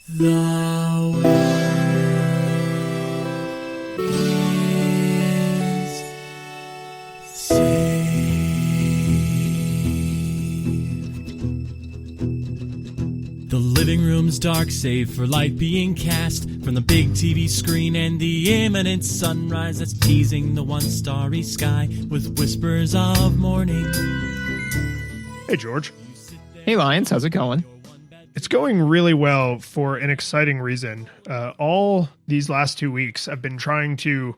The world is saved. The living room's dark, save for light being cast from the big TV screen and the imminent sunrise that's teasing the one starry sky with whispers of morning. Hey, George. Hey, Lions. How's it going? It's going really well for an exciting reason. All these last 2 weeks, I've been trying to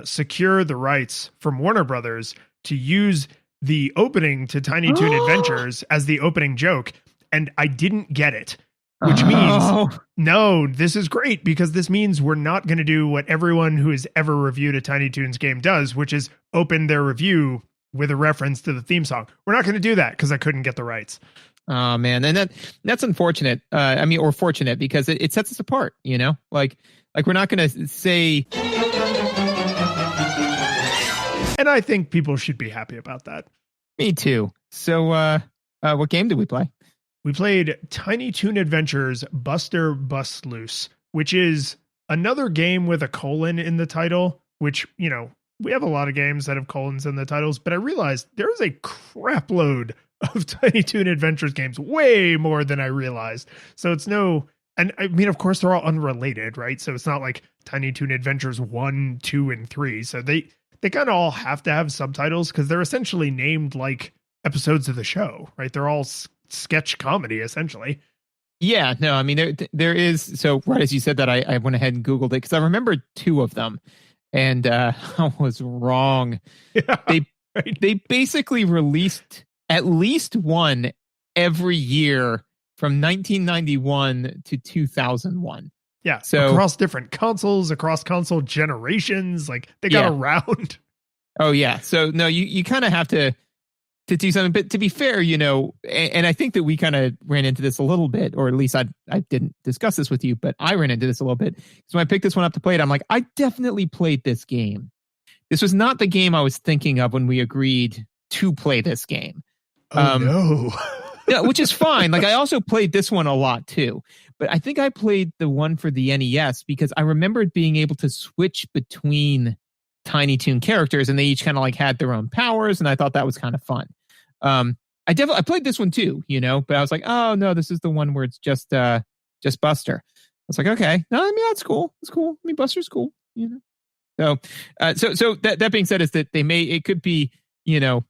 secure the rights from Warner Brothers to use the opening to Tiny Toon Adventures as the opening joke, and I didn't get it. Which means, no, this is great because this means we're not going to do what everyone who has ever reviewed a Tiny Toons game does, which is open their review with a reference to the theme song. We're not going to do that because I couldn't get the rights. Oh man, and that's unfortunate. Or fortunate because it sets us apart. You know, like we're not going to say. And I think people should be happy about that. Me too. So, what game did we play? We played Tiny Toon Adventures Buster Bust Loose, which is another game with a colon in the title, which, you know, we have a lot of games that have colons in the titles, but I realized there is a crap load of Tiny Toon Adventures games, way more than I realized. So it's and I mean, of course, they're all unrelated, right? So it's not like Tiny Toon Adventures 1, 2, and 3. So they kind of all have to have subtitles because they're essentially named like episodes of the show, right? They're all sketch comedy, essentially. Yeah, no, I mean, there is. So right as you said that, I went ahead and Googled it because I remember 2 of them. And I was wrong. Yeah, they basically released at least one every year from 1991 to 2001. Yeah, so across different consoles, across console generations, like they got around. Oh yeah, so no, you kind of have to do something. But to be fair, you know, and I think that we kind of ran into this a little bit, or at least I didn't discuss this with you, but I ran into this a little bit. So when I picked this one up to play it, I'm like, I definitely played this game. This was not the game I was thinking of when we agreed to play this game. Oh, no. Yeah, which is fine. Like I also played this one a lot too, but I think I played the one for the NES because I remembered being able to switch between Tiny Toon characters and they each kind of like had their own powers. And I thought that was kind of fun. I played this one too, you know, but I was like, oh no, this is the one where it's just Buster. I was like, okay, no, I mean, that's cool. It's cool. I mean, Buster's cool, you know? So that being said is that it could be, you know,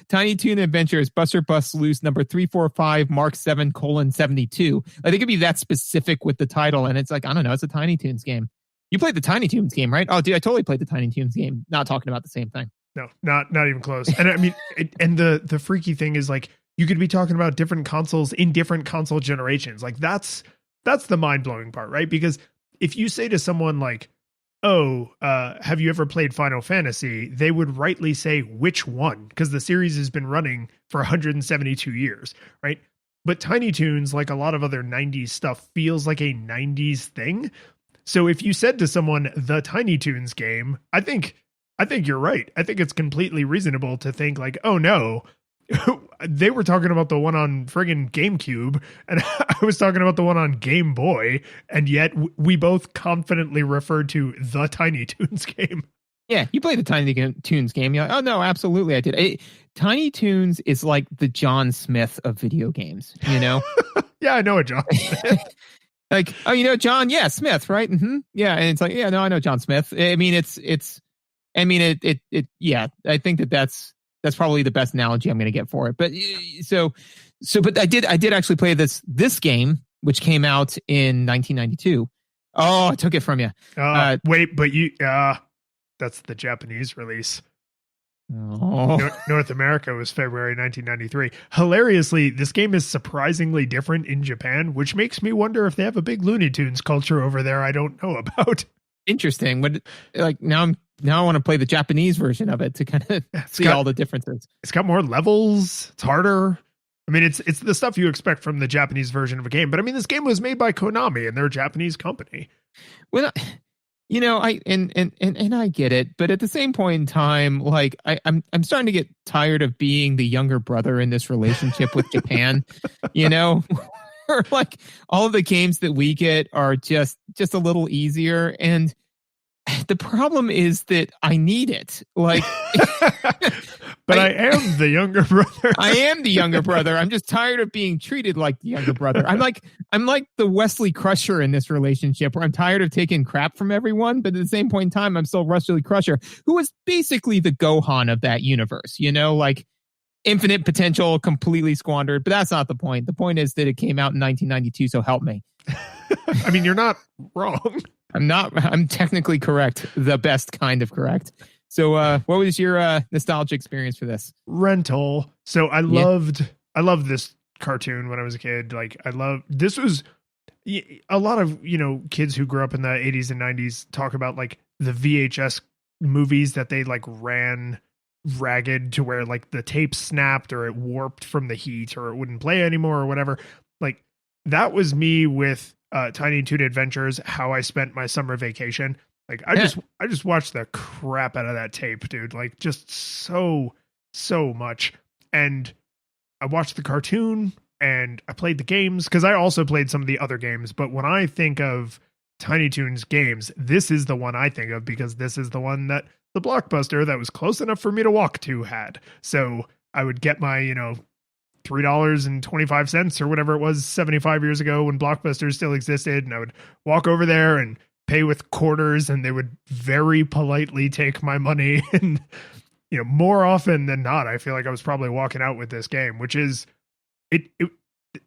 Tiny Toon Adventures, Buster Bust Loose, number 345, Mark 7:72. Like, it could be that specific with the title. And it's like, I don't know, it's a Tiny Toons game. You played the Tiny Toons game, right? Oh, dude, I totally played the Tiny Toons game. Not talking about the same thing. No, not even close. And I mean, and the freaky thing is like, you could be talking about different consoles in different console generations. Like that's the mind blowing part, right? Because if you say to someone like, oh, have you ever played Final Fantasy? They would rightly say which one, because the series has been running for 172 years, right? But Tiny Toons, like a lot of other 90s stuff, feels like a 90s thing. So if you said to someone, the Tiny Toons game, I think you're right. I think it's completely reasonable to think like, oh no, they were talking about the one on friggin' GameCube and I was talking about the one on Game Boy. And yet we both confidently referred to the Tiny Toons game. Yeah, you played the Tiny Toons game. You're like, oh no, absolutely I did. Tiny Toons is like the John Smith of video games, you know? Yeah, I know a John Smith. Like, oh, you know, John, yeah, Smith, right? Mm-hmm. Yeah. And it's like, yeah, no, I know John Smith. I mean, yeah, I think that's probably the best analogy I'm going to get for it. But but I did actually play this game, which came out in 1992. Oh, I took it from you. Wait, but that's the Japanese release. Oh. North America was February 1993. Hilariously, this game is surprisingly different in Japan, which makes me wonder if they have a big Looney Tunes culture over there I don't know about. Interesting. But like now I want to play the Japanese version of it to kind of see all the differences. It's got more levels. It's harder. I mean, it's the stuff you expect from the Japanese version of a game. But I mean, this game was made by Konami and they're a Japanese company. Well, you know, I get it, but at the same point in time, like I'm starting to get tired of being the younger brother in this relationship with Japan. You know, like all of the games that we get are just a little easier, and the problem is that I need it. Like, but I am the younger brother. I am the younger brother. I'm just tired of being treated like the younger brother. I'm like the Wesley Crusher in this relationship, where I'm tired of taking crap from everyone, but at the same point in time, I'm still Wesley Crusher, who is basically the Gohan of that universe. You know, like infinite potential, completely squandered. But that's not the point. The point is that it came out in 1992. So help me. I mean, you're not wrong. I'm technically correct. The best kind of correct. So what was your nostalgia experience for this? Rental. So I loved this cartoon when I was a kid. Like this was a lot of, kids who grew up in the 80s and 90s talk about like the VHS movies that they like ran ragged to where like the tape snapped or it warped from the heat or it wouldn't play anymore or whatever. Like that was me with Tiny Toon Adventures, how I spent my summer vacation. Like I just watched the crap out of that tape, dude. Like just so much. And I watched the cartoon and I played the games because I also played some of the other games. But when I think of Tiny Toon's games, this is the one I think of because this is the one that the Blockbuster that was close enough for me to walk to had. So I would get my, $3.25 or whatever it was 75 years ago when Blockbuster still existed. And I would walk over there and pay with quarters and they would very politely take my money. And, more often than not, I feel like I was probably walking out with this game, which is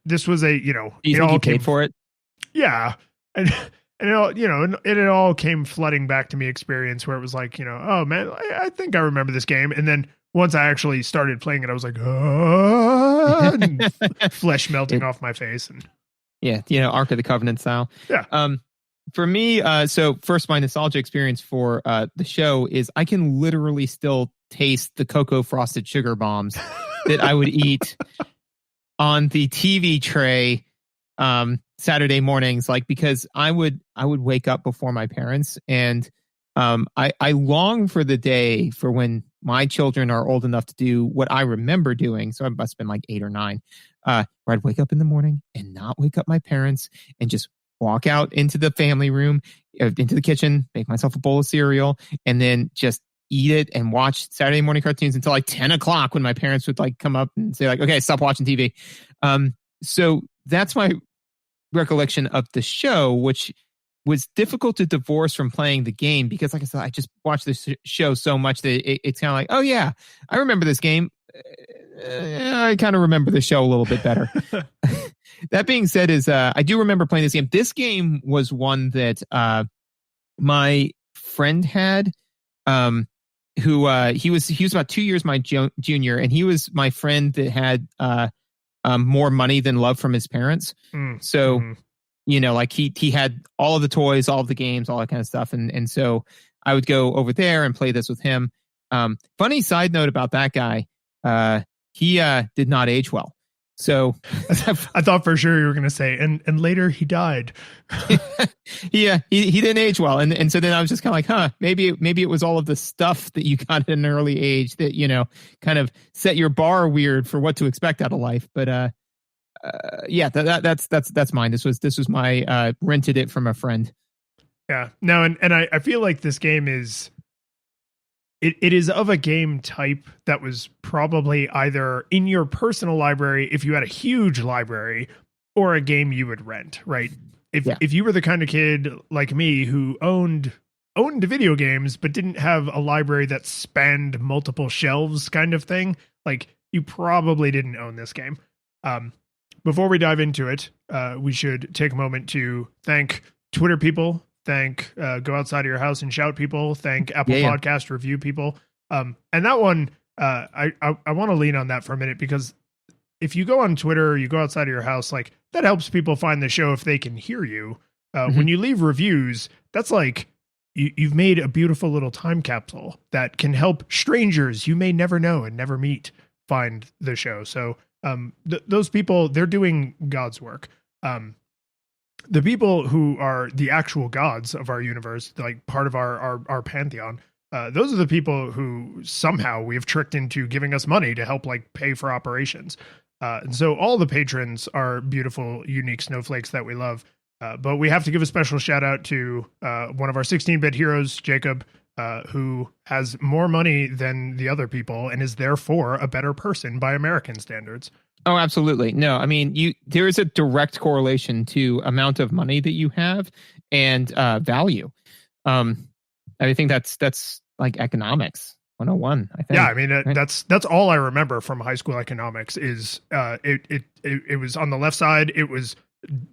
this was a, Do you think you paid for it? Yeah. And it all came flooding back to me experience where it was like, oh man, I think I remember this game. And then once I actually started playing it, I was like, and flesh melting off my face. And yeah, Ark of the Covenant style. Yeah. For me, so first, my nostalgia experience for the show is I can literally still taste the cocoa frosted sugar bombs that I would eat on the TV tray Saturday mornings, like because I would wake up before my parents, and I long for the day for when my children are old enough to do what I remember doing. So I must have been like 8 or 9, where I'd wake up in the morning and not wake up my parents and just walk out into the family room, into the kitchen, make myself a bowl of cereal, and then just eat it and watch Saturday morning cartoons until like 10 o'clock when my parents would like come up and say like, okay, stop watching TV. So that's my recollection of the show, which was difficult to divorce from playing the game because, like I said, I just watched this show so much that it's kind of like, oh yeah, I remember this game. I kind of remember the show a little bit better. That being said, I do remember playing this game. This game was one that my friend had, who he was about 2 years my junior, and he was my friend that had more money than love from his parents. So, like he had all of the toys, all of the games, all that kind of stuff. And so I would go over there and play this with him. Funny side note about that guy. He did not age well. So I thought for sure you were going to say, and later he died. Yeah, he didn't age well. And so then I was just kind of like, maybe it was all of the stuff that you got at an early age that, kind of set your bar weird for what to expect out of life. But, yeah, that's mine. This was my, rented it from a friend. Yeah, no. And I feel like this game is, it is of a game type that was probably either in your personal library, if you had a huge library, or a game you would rent, right? If you were the kind of kid like me who owned video games, but didn't have a library that spanned multiple shelves kind of thing, like you probably didn't own this game. Before we dive into it, we should take a moment to thank Twitter people, thank Go Outside of Your House and Shout people, thank Apple Podcast review people. And that one, I want to lean on that for a minute, because if you go on Twitter or you go outside of your house, like that helps people find the show if they can hear you. When you leave reviews, that's like you've made a beautiful little time capsule that can help strangers you may never know and never meet find the show. So those people, they're doing God's work. The people who are the actual gods of our universe, like part of our pantheon, those are the people who somehow we've tricked into giving us money to help like pay for operations. And so all the patrons are beautiful, unique snowflakes that we love. But we have to give a special shout out to one of our 16-bit heroes, Jacob, who has more money than the other people and is therefore a better person by American standards. Oh, absolutely. No, I mean, there is a direct correlation to amount of money that you have and value. I think that's like economics 101, I think. Yeah, I mean, right? that's all I remember from high school economics is it was on the left side, it was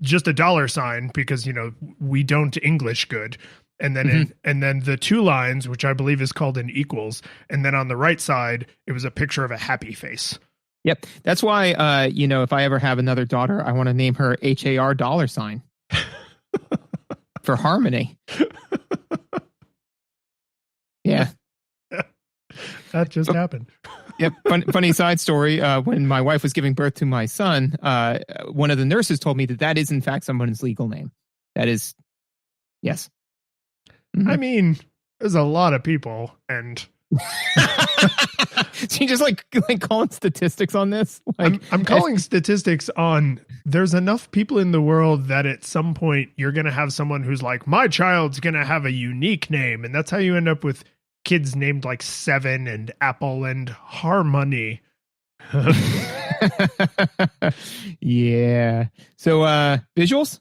just a dollar sign because, we don't English good. And then and then the two lines, which I believe is called an equals. And then on the right side, it was a picture of a happy face. Yep. That's why, if I ever have another daughter, I want to name her HAR $sign for harmony. Yeah. That just happened. Yep. Funny side story. When my wife was giving birth to my son, one of the nurses told me that is in fact someone's legal name. That is, yes. Mm-hmm. I mean, there's a lot of people, and so you just like calling statistics on this? I'm calling statistics on there's enough people in the world that at some point you're going to have someone who's like, my child's going to have a unique name. And that's how you end up with kids named like Seven and Apple and Harmony. Yeah. So visuals?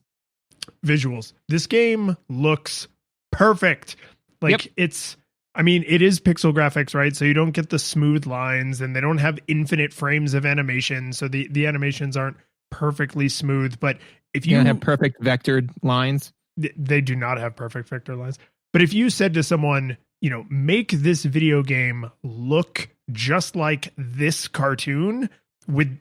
Visuals. This game looks perfect. Like it is pixel graphics, right? So you don't get the smooth lines and they don't have infinite frames of animation. So the animations aren't perfectly smooth. But if you don't have perfect vectored lines, they do not have perfect vector lines. But if you said to someone, make this video game look just like this cartoon with,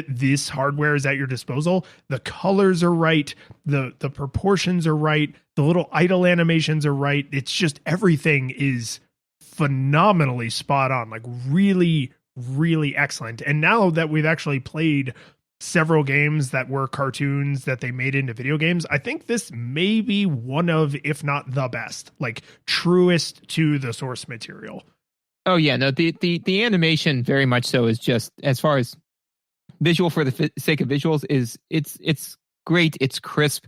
this hardware is at your disposal, the colors are right, the proportions are right, the little idle animations are right. It's just everything is phenomenally spot on, like really, really excellent. And now that we've actually played several games that were cartoons that they made into video games, I think this may be one of, if not the best, like truest to the source material. Oh yeah, no, the animation very much so is just, as far as visual for the sake of visuals, is it's great, it's crisp.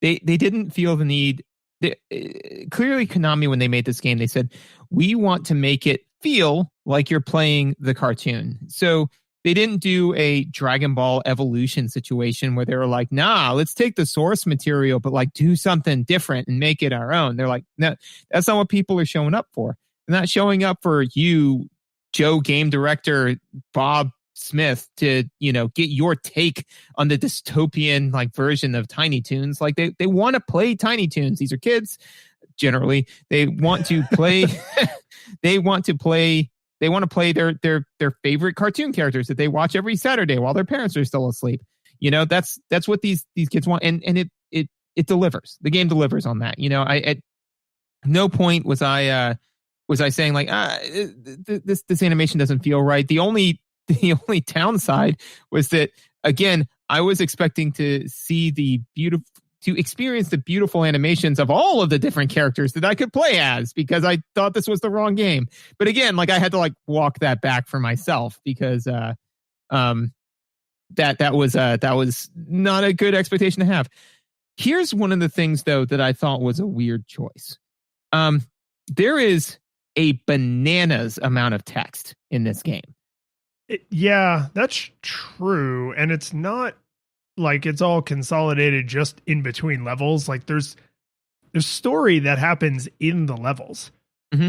They didn't feel the need. Clearly, Konami, when they made this game, they said, we want to make it feel like you're playing the cartoon. So they didn't do a Dragon Ball Evolution situation where they were like, nah, let's take the source material, but like do something different and make it our own. They're like, no, that's not what people are showing up for. They're not showing up for you, Joe game director, Bob Smith, to get your take on the dystopian like version of Tiny Toons. Like they want to play Tiny Toons. These are kids generally. They want to play they want to play their favorite cartoon characters that they watch every Saturday while their parents are still asleep. That's what these kids want, and it delivers. The game delivers on that. At no point was I saying like this animation doesn't feel right. The only downside was that, again, I was expecting to see to experience the beautiful animations of all of the different characters that I could play as, because I thought this was the wrong game. But again, like I had to like walk that back for myself, because that was not a good expectation to have. Here's one of the things though that I thought was a weird choice. There is a bananas amount of text in this game. Yeah, that's true. And it's not like it's all consolidated just in between levels. Like there's story that happens in the levels. Mm-hmm.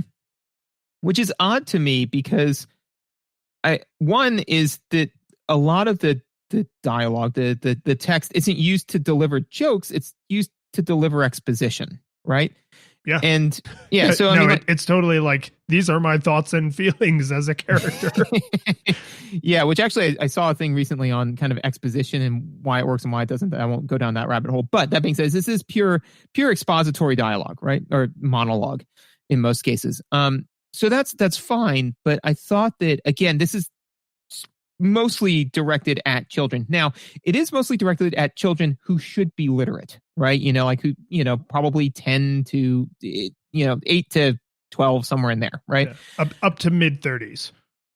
Which is odd to me, because one is that a lot of the dialogue, the text isn't used to deliver jokes. It's used to deliver exposition, right? Yeah. And yeah, so no, it's totally like, these are my thoughts and feelings as a character. Yeah, which actually I saw a thing recently on kind of exposition and why it works and why it doesn't. I won't go down that rabbit hole. But that being said, this is pure expository dialogue, right? Or monologue in most cases. So that's fine. But I thought that, again, this is mostly directed at children. Now, it is mostly directed at children who should be literate, right? Like who, probably 10 to, 8 to 12, somewhere in there, right? Yeah. Up to mid 30s.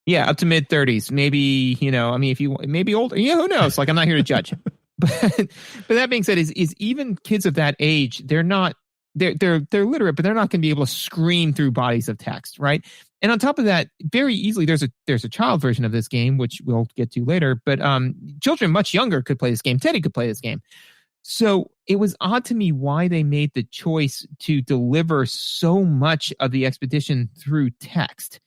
Yeah, up to mid 30s, maybe, I mean, if you maybe older, yeah, who knows? Like, I'm not here to judge. But that being said, is even kids of that age, they're not they're literate, but they're not going to be able to scream through bodies of text, right? And on top of that, very easily, there's a child version of this game, which we'll get to later. But children much younger could play this game. Teddy could play this game. So it was odd to me why they made the choice to deliver so much of the expedition through text,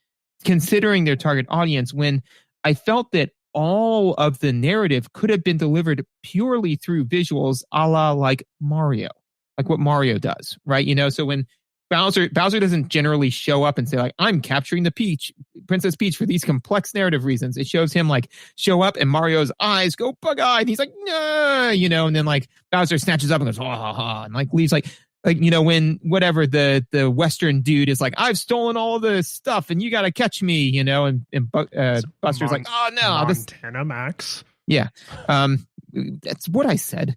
considering their target audience, when I felt that all of the narrative could have been delivered purely through visuals, a la like Mario, like what Mario does, right? So when Bowser doesn't generally show up and say like, I'm capturing the Princess Peach for these complex narrative reasons. It shows him like show up and Mario's eyes go bug-eyed. And he's like, nah, and then like Bowser snatches up and goes, ha ha ha, and like leaves like, when whatever the Western dude is like, I've stolen all the stuff and you got to catch me, and Buster's like, oh no, Montana Max. Yeah. That's what I said.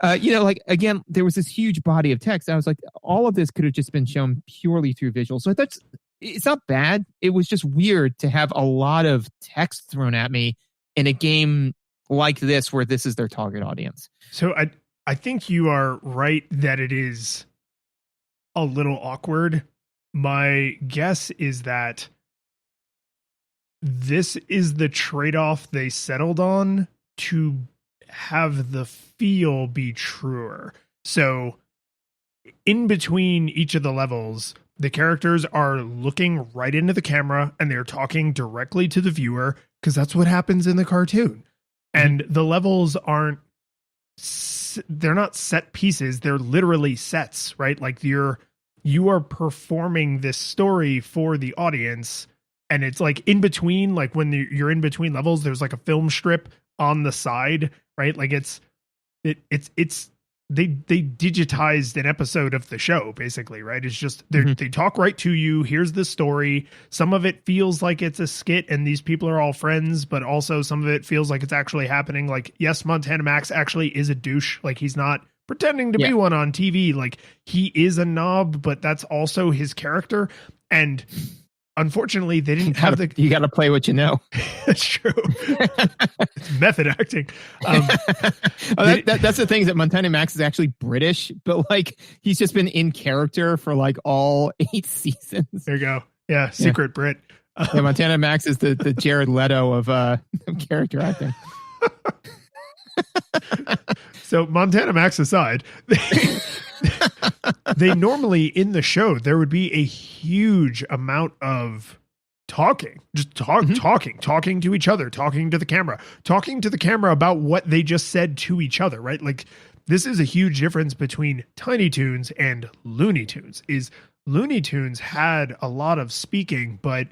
Like, again, there was this huge body of text. I was like, all of this could have just been shown purely through visuals. So it's not bad. It was just weird to have a lot of text thrown at me in a game like this, where this is their target audience. So I think you are right that it is a little awkward. My guess is that this is the trade-off they settled on to have the feel be truer. So in between each of the levels, the characters are looking right into the camera and they're talking directly to the viewer, because that's what happens in the cartoon. And the levels they're not set pieces, they're literally sets, right? Like you are performing this story for the audience, and it's like in between, like when you're in between levels, there's like a film strip on the side, right? Like they digitized an episode of the show, basically, right? It's just they talk right to you. Here's the story. Some of it feels like it's a skit and these people are all friends, but also some of it feels like it's actually happening. Like, yes, Montana Max actually is a douche. Like, he's not pretending to be one on TV. Like, he is a knob, but that's also his character. And unfortunately, they didn't have the... You got to play what you know. That's true. It's method acting. That's the thing, is that Montana Max is actually British, but like he's just been in character for like all 8 seasons. There you go. Yeah, secret Brit. Montana Max is the Jared Leto of character acting. So Montana Max aside, they normally in the show, there would be a huge amount of talking, just talking to each other, talking to the camera about what they just said to each other, right? Like, this is a huge difference between Tiny Toons and Looney Tunes. Is Looney Tunes had a lot of speaking, but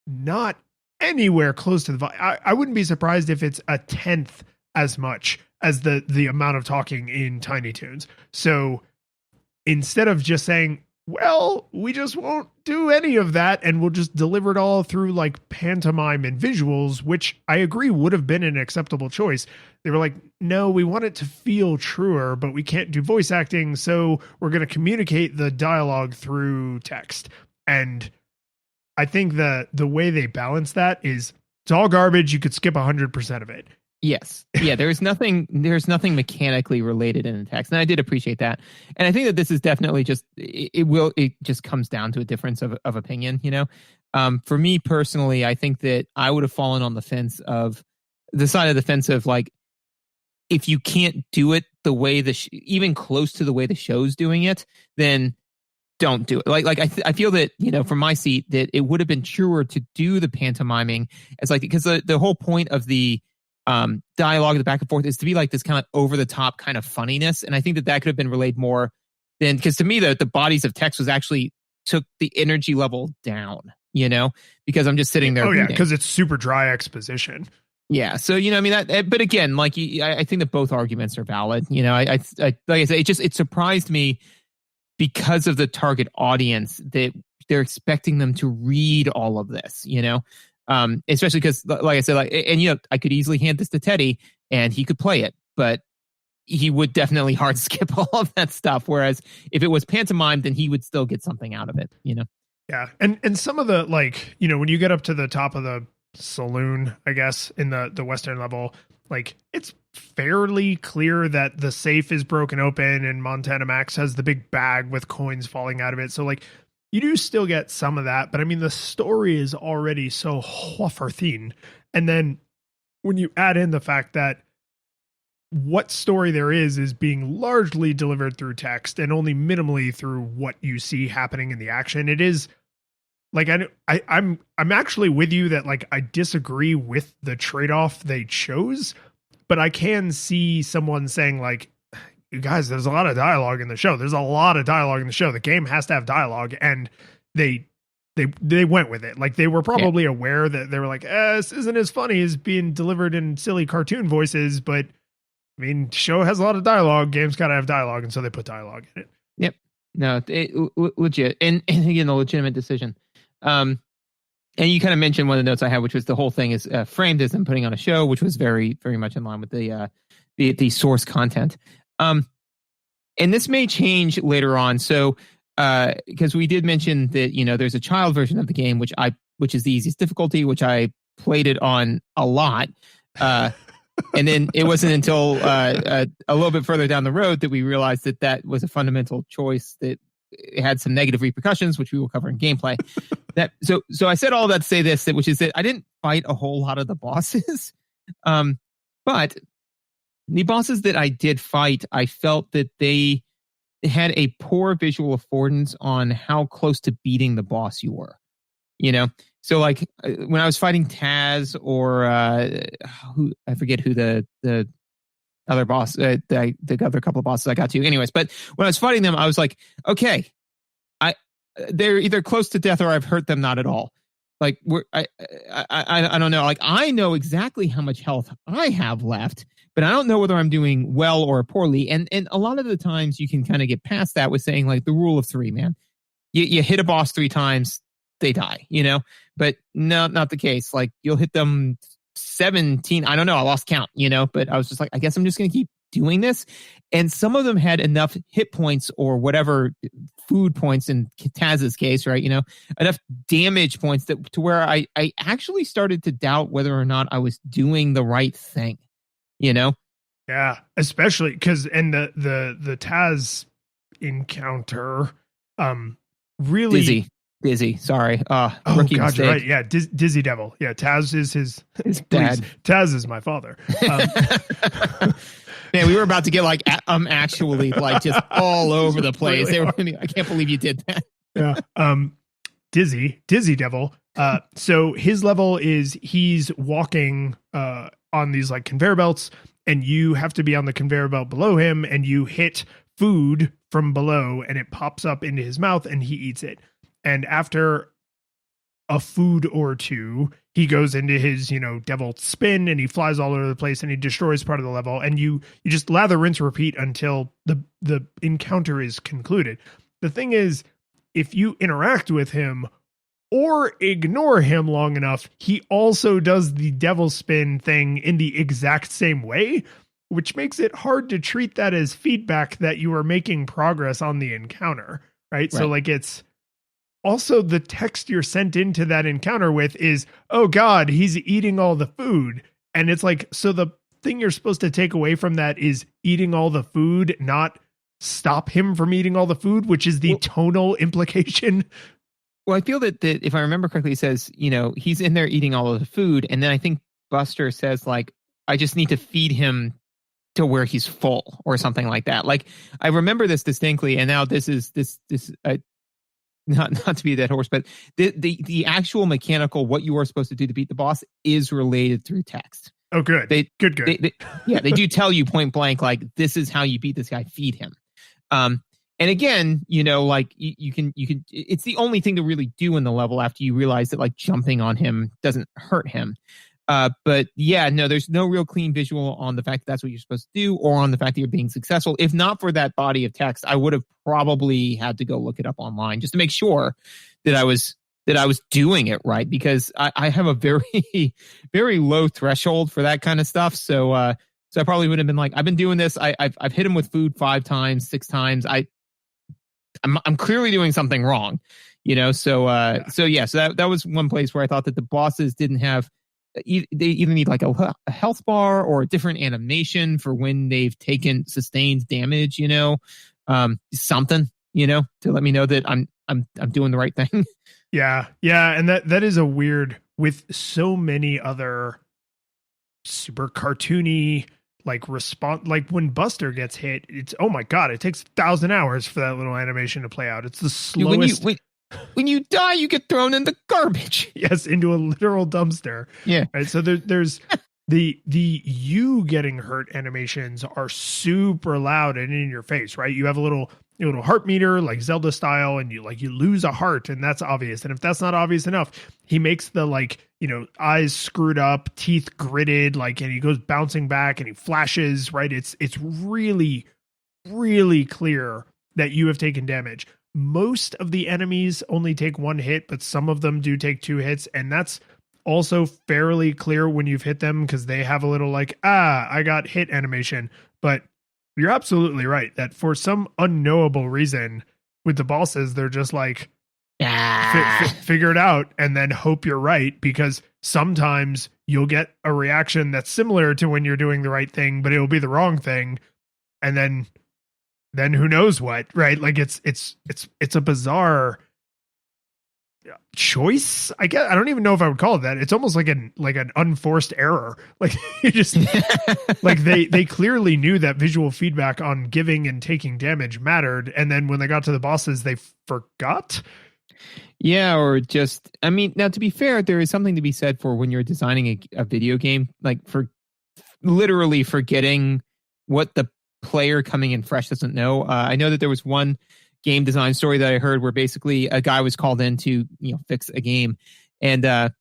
not anywhere close to the... I wouldn't be surprised if it's a 10th as much as the amount of talking in Tiny Toons. So instead of just saying, well, we just won't do any of that and we'll just deliver it all through like pantomime and visuals, which I agree would have been an acceptable choice, they were like, no, we want it to feel truer, but we can't do voice acting, so we're going to communicate the dialogue through text. And I think the way they balance that is, it's all garbage. You could skip 100% of it. Yes. Yeah, there's nothing mechanically related in the text. And I did appreciate that. And I think that this is definitely just, it just comes down to a difference of opinion, For me personally, I think that I would have fallen on the side of the fence of like, if you can't do it the way even close to the way the show's doing it, then don't do it. Like I feel that, from my seat, that it would have been truer to do the pantomiming as like, because the whole point of the dialogue, the back and forth, is to be like this kind of over the top kind of funniness. And I think that could have been relayed more than, because to me, the bodies of text was actually took the energy level down, because I'm just sitting there. Oh yeah. Because it's super dry exposition. Yeah. So, but again, like, I think that both arguments are valid. I like I say, it surprised me because of the target audience that they're expecting them to read all of this, especially because, like I said, I could easily hand this to Teddy and he could play it, but he would definitely hard skip all of that stuff. Whereas if it was pantomime, then he would still get something out of it, Yeah. And some of the, like, you know, when you get up to the top of the saloon, I guess, in the western level, like, it's fairly clear that the safe is broken open and Montana Max has the big bag with coins falling out of it. So, like, you do still get some of that, but I mean, the story is already so thin. And then when you add in the fact that what story there is being largely delivered through text and only minimally through what you see happening in the action, it is like, I'm actually with you that, like, I disagree with the trade-off they chose, but I can see someone saying, like, you guys, there's a lot of dialogue in the show. There's a lot of dialogue in the show. The game has to have dialogue, and they went with it. Like, they were probably aware that they were like, this isn't as funny as being delivered in silly cartoon voices, but I mean, show has a lot of dialogue. Game's got to have dialogue, and so they put dialogue in it. Yep. No, legit. And again, a legitimate decision. And you kind of mentioned one of the notes I had, which was the whole thing is framed as them putting on a show, which was very, very much in line with the source content. And this may change later on. So, because we did mention that, you know, there's a child version of the game, which is the easiest difficulty, which I played it on a lot. And then it wasn't until a little bit further down the road that we realized that was a fundamental choice that it had some negative repercussions, which we will cover in gameplay. So I said all that to say this, which is that I didn't fight a whole lot of the bosses, but the bosses that I did fight, I felt that they had a poor visual affordance on how close to beating the boss you were. You know, so like when I was fighting Taz or I forget who the other boss, the other couple of bosses I got to. Anyways, but when I was fighting them, I was like, okay, they're either close to death or I've hurt them not at all. Like I don't know. Like, I know exactly how much health I have left, but I don't know whether I'm doing well or poorly. And a lot of the times you can kind of get past that with saying, like, the rule of three, man. You hit a boss 3 times, they die, you know, but no, not the case. Like, you'll hit them 17. I don't know. I lost count, you know, but I was just like, I guess I'm just going to keep doing this. And some of them had enough hit points or whatever food points in Taz's case, right? You know, enough damage points to where I actually started to doubt whether or not I was doing the right thing, you know? Yeah, especially because, and the Taz encounter, really Dizzy. Sorry. Oh rookie God, mistake. you're right. Yeah, Dizzy Devil. Yeah, Taz is his dad. Taz is my father. Man, we were about to get like actually like just all over the place. Really, I can't believe you did that. Yeah. Dizzy Devil. So his level is he's walking on these like conveyor belts, and you have to be on the conveyor belt below him, and you hit food from below, and it pops up into his mouth, and he eats it. And after a food or two, he goes into his, you know, devil spin, and he flies all over the place, and he destroys part of the level. And you just lather, rinse, repeat until the encounter is concluded. The thing is, if you interact with him or ignore him long enough, he also does the devil spin thing in the exact same way, which makes it hard to treat that as feedback that you are making progress on the encounter, right? So like, it's also the text you're sent into that encounter with is, oh God, he's eating all the food. And it's like, so the thing you're supposed to take away from that is eating all the food, not stop him from eating all the food, which is the tonal implication. Well, I feel that if I remember correctly, it says, you know, he's in there eating all of the food. And then I think Buster says, like, I just need to feed him to where he's full or something like that. Like, I remember this distinctly. And now this not to be that horse, but the actual mechanical, what you are supposed to do to beat the boss is related through text. Oh, good. Good. They do tell you point blank, like, this is how you beat this guy, feed him. And again, you know, like you can, it's the only thing to really do in the level after you realize that like jumping on him doesn't hurt him. But yeah, no, there's no real clean visual on the fact that that's what you're supposed to do, or on the fact that you're being successful. If not for that body of text, I would have probably had to go look it up online just to make sure that I was doing it right, because I have a very, very low threshold for that kind of stuff. So I probably would have been like, I've been doing this. I've hit him with food 5 times, 6 times. I'm clearly doing something wrong, So that was one place where I thought that the bosses didn't have, they either need like a health bar or a different animation for when they've taken sustained damage, something, to let me know that I'm doing the right thing. Yeah. And that is a weird, with so many other super cartoony, like response, like when Buster gets hit, it's, oh my God, it takes 1,000 hours for that little animation to play out. It's the slowest. When you die, you get thrown in the garbage. Yes, into a literal dumpster. Yeah. Right. So there's the you getting hurt animations are super loud and in your face, right? You have a little heart meter like Zelda style, and you lose a heart, and that's obvious. And if that's not obvious enough, he makes the eyes screwed up, teeth gritted, and he goes bouncing back and he flashes, right? It's really, really clear that you have taken damage. Most of the enemies only take one hit, but some of them do take 2 hits, and that's also fairly clear when you've hit them, because they have a little I got hit animation. But you're absolutely right that for some unknowable reason with the bosses, they're just figure it out and then hope you're right, because sometimes you'll get a reaction that's similar to when you're doing the right thing, but it'll be the wrong thing. And then who knows what, right? It's a bizarre choice, I guess. I don't even know if I would call it that. It's almost like an unforced error. You just they clearly knew that visual feedback on giving and taking damage mattered, and then when they got to the bosses, they forgot. Yeah, or just, now to be fair, there is something to be said for when you're designing a video game, for literally forgetting what the player coming in fresh doesn't know. I know that there was one game design story that I heard where basically a guy was called in to fix a game, and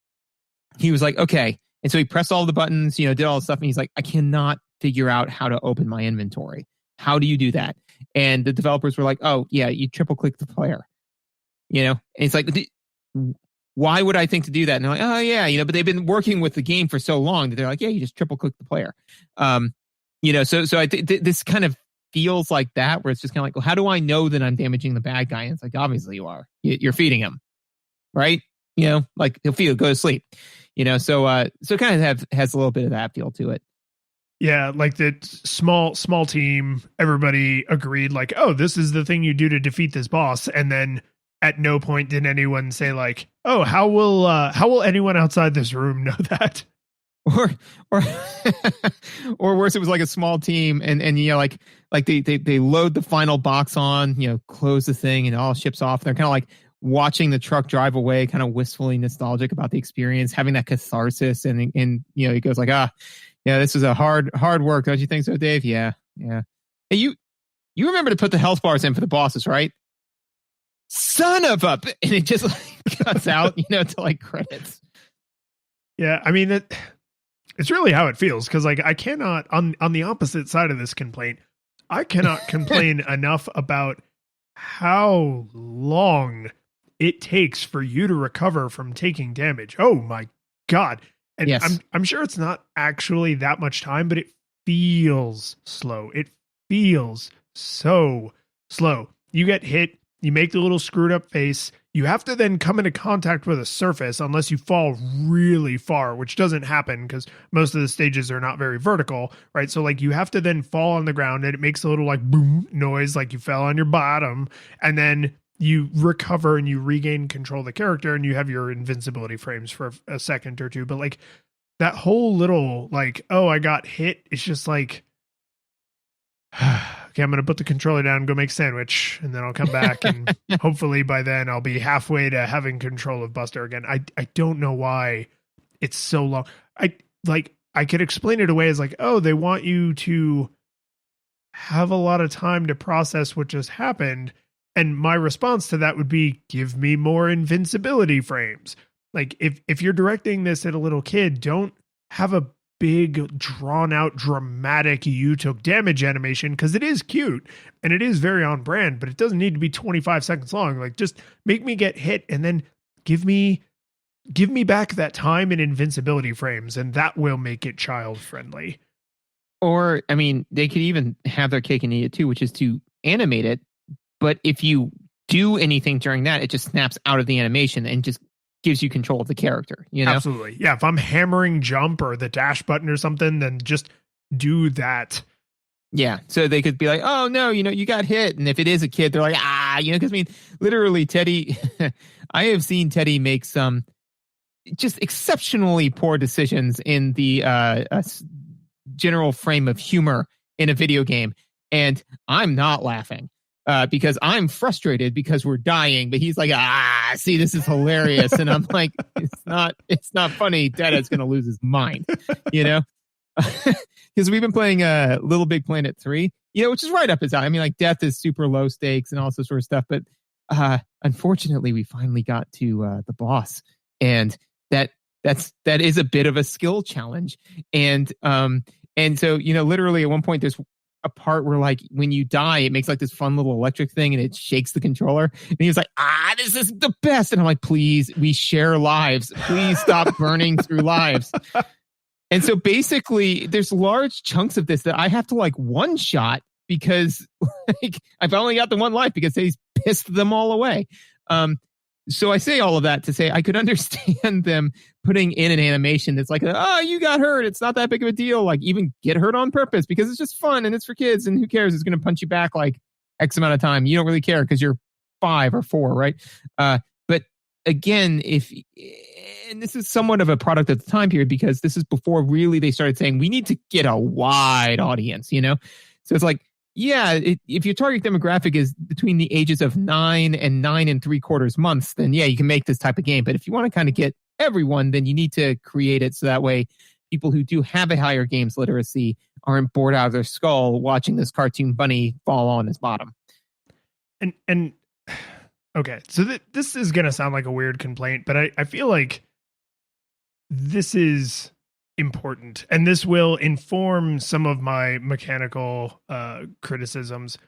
he was like, okay, and so he pressed all the buttons, did all the stuff, and he's like, I cannot figure out how to open my inventory. How do you do that? And the developers were like, oh yeah, you triple click the player, and it's like, why would I think to do that? And they're like, oh yeah, but they've been working with the game for so long that they're like, yeah, you just triple click the player. So I think this kind of feels like that, where it's just kind of well, how do I know that I'm damaging the bad guy? And it's like, obviously you are. You're feeding him, right? He'll go to sleep. So kind of has a little bit of that feel to it. Yeah, the small team, everybody agreed, oh, this is the thing you do to defeat this boss, and then at no point did anyone say oh, how will anyone outside this room know that? Or worse, it was a small team, and they load the final box on, close the thing, and it all ships off. They're kind of watching the truck drive away, kind of wistfully nostalgic about the experience, having that catharsis, and he goes this is a hard work, don't you think so, Dave? Yeah. Hey, you remember to put the health bars in for the bosses, right? Son of a, and it just cuts out, to credits. Yeah, it's really how it feels, because I cannot, on the opposite side of this complaint, I cannot complain enough about how long it takes for you to recover from taking damage. Oh my God. And yes. I'm sure it's not actually that much time, but it feels slow. It feels so slow. You get hit, you make the little screwed up face. You have to then come into contact with a surface unless you fall really far, which doesn't happen because most of the stages are not very vertical, right? So you have to then fall on the ground, and it makes a little boom noise, like you fell on your bottom, and then you recover and you regain control of the character, and you have your invincibility frames for a second or two. But that whole little oh, I got hit, it's just okay, I'm going to put the controller down and go make a sandwich, and then I'll come back, and hopefully by then I'll be halfway to having control of Buster again. I don't know why it's so long. I could explain it away as oh, they want you to have a lot of time to process what just happened. And my response to that would be, give me more invincibility frames. If you're directing this at a little kid, don't have a big, drawn out, dramatic you took damage animation, because it is cute and it is very on brand, but it doesn't need to be 25 seconds long. Just make me get hit, and then give me back that time in invincibility frames, and that will make it child friendly. Or they could even have their cake and eat it too, which is to animate it. But if you do anything during that, it just snaps out of the animation and just gives you control of the character, you know? Absolutely. Yeah. If I'm hammering jump or the dash button or something, then just do that. Yeah. So they could be like, oh, no, you got hit. And if it is a kid, they're like, because I mean, literally, Teddy, I have seen Teddy make some just exceptionally poor decisions in the general frame of humor in a video game. And I'm not laughing because I'm frustrated because we're dying. But he's like, see, this is hilarious. And I'm like, it's not funny. Dada's going to lose his mind, Because we've been playing Little Big Planet 3, which is right up his alley. I mean, like, death is super low stakes and all this sort of stuff. But unfortunately, we finally got to the boss. And that is a bit of a skill challenge. And so, literally at one point there's a part where, like, when you die, it makes like this fun little electric thing and it shakes the controller. And he was like, this is the best. And I'm like, please, we share lives. Please stop burning through lives. And so basically there's large chunks of this that I have to like one shot because like I've only got the one life because he's pissed them all away. So I say all of that to say I could understand them putting in an animation that's like, you got hurt. It's not that big of a deal. Like, even get hurt on purpose because it's just fun and it's for kids and who cares? It's going to punch you back like X amount of time. You don't really care because you're 5 or 4, right? But again, and this is somewhat of a product of the time period because this is before really they started saying we need to get a wide audience, So it's like, yeah, if your target demographic is between the ages of 9 and 9 3/4 months, then yeah, you can make this type of game. But if you want to kind of get everyone, then you need to create it so that way people who do have a higher games literacy aren't bored out of their skull watching this cartoon bunny fall on his bottom. And okay, so this is going to sound like a weird complaint, but I feel like this is important and this will inform some of my mechanical criticisms.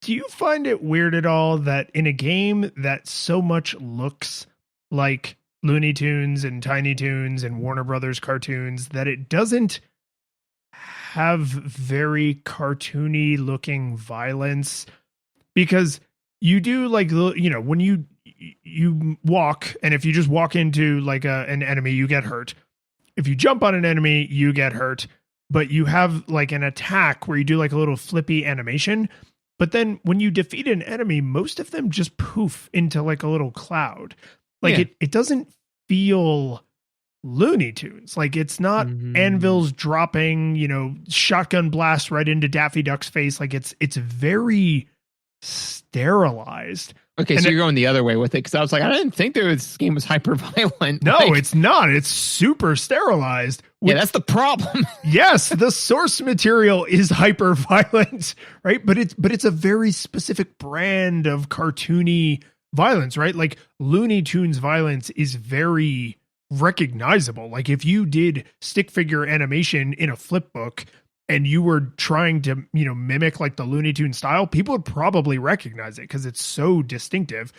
Do you find it weird at all that in a game that so much looks like Looney Tunes and Tiny Toons and Warner Brothers cartoons that it doesn't have very cartoony looking violence? Because you do, like, when you walk, and if you just walk into like an enemy, you get hurt. If you jump on an enemy, you get hurt. But you have like an attack where you do like a little flippy animation. But then when you defeat an enemy, most of them just poof into like a little cloud. Like it doesn't feel Looney Tunes. Like, it's not anvils dropping, shotgun blast right into Daffy Duck's face. Like, it's very sterilized. Okay, and so you're going the other way with it because I was like, I didn't think this game was hyper violent. No, it's not. It's super sterilized. Yeah, that's the problem. Yes, the source material is hyper violent, right? But it's a very specific brand of cartoony violence, right? Like, Looney Tunes violence is very recognizable. Like, if you did stick figure animation in a flip book and you were trying to, mimic like the Looney Tunes style, people would probably recognize it because it's so distinctive.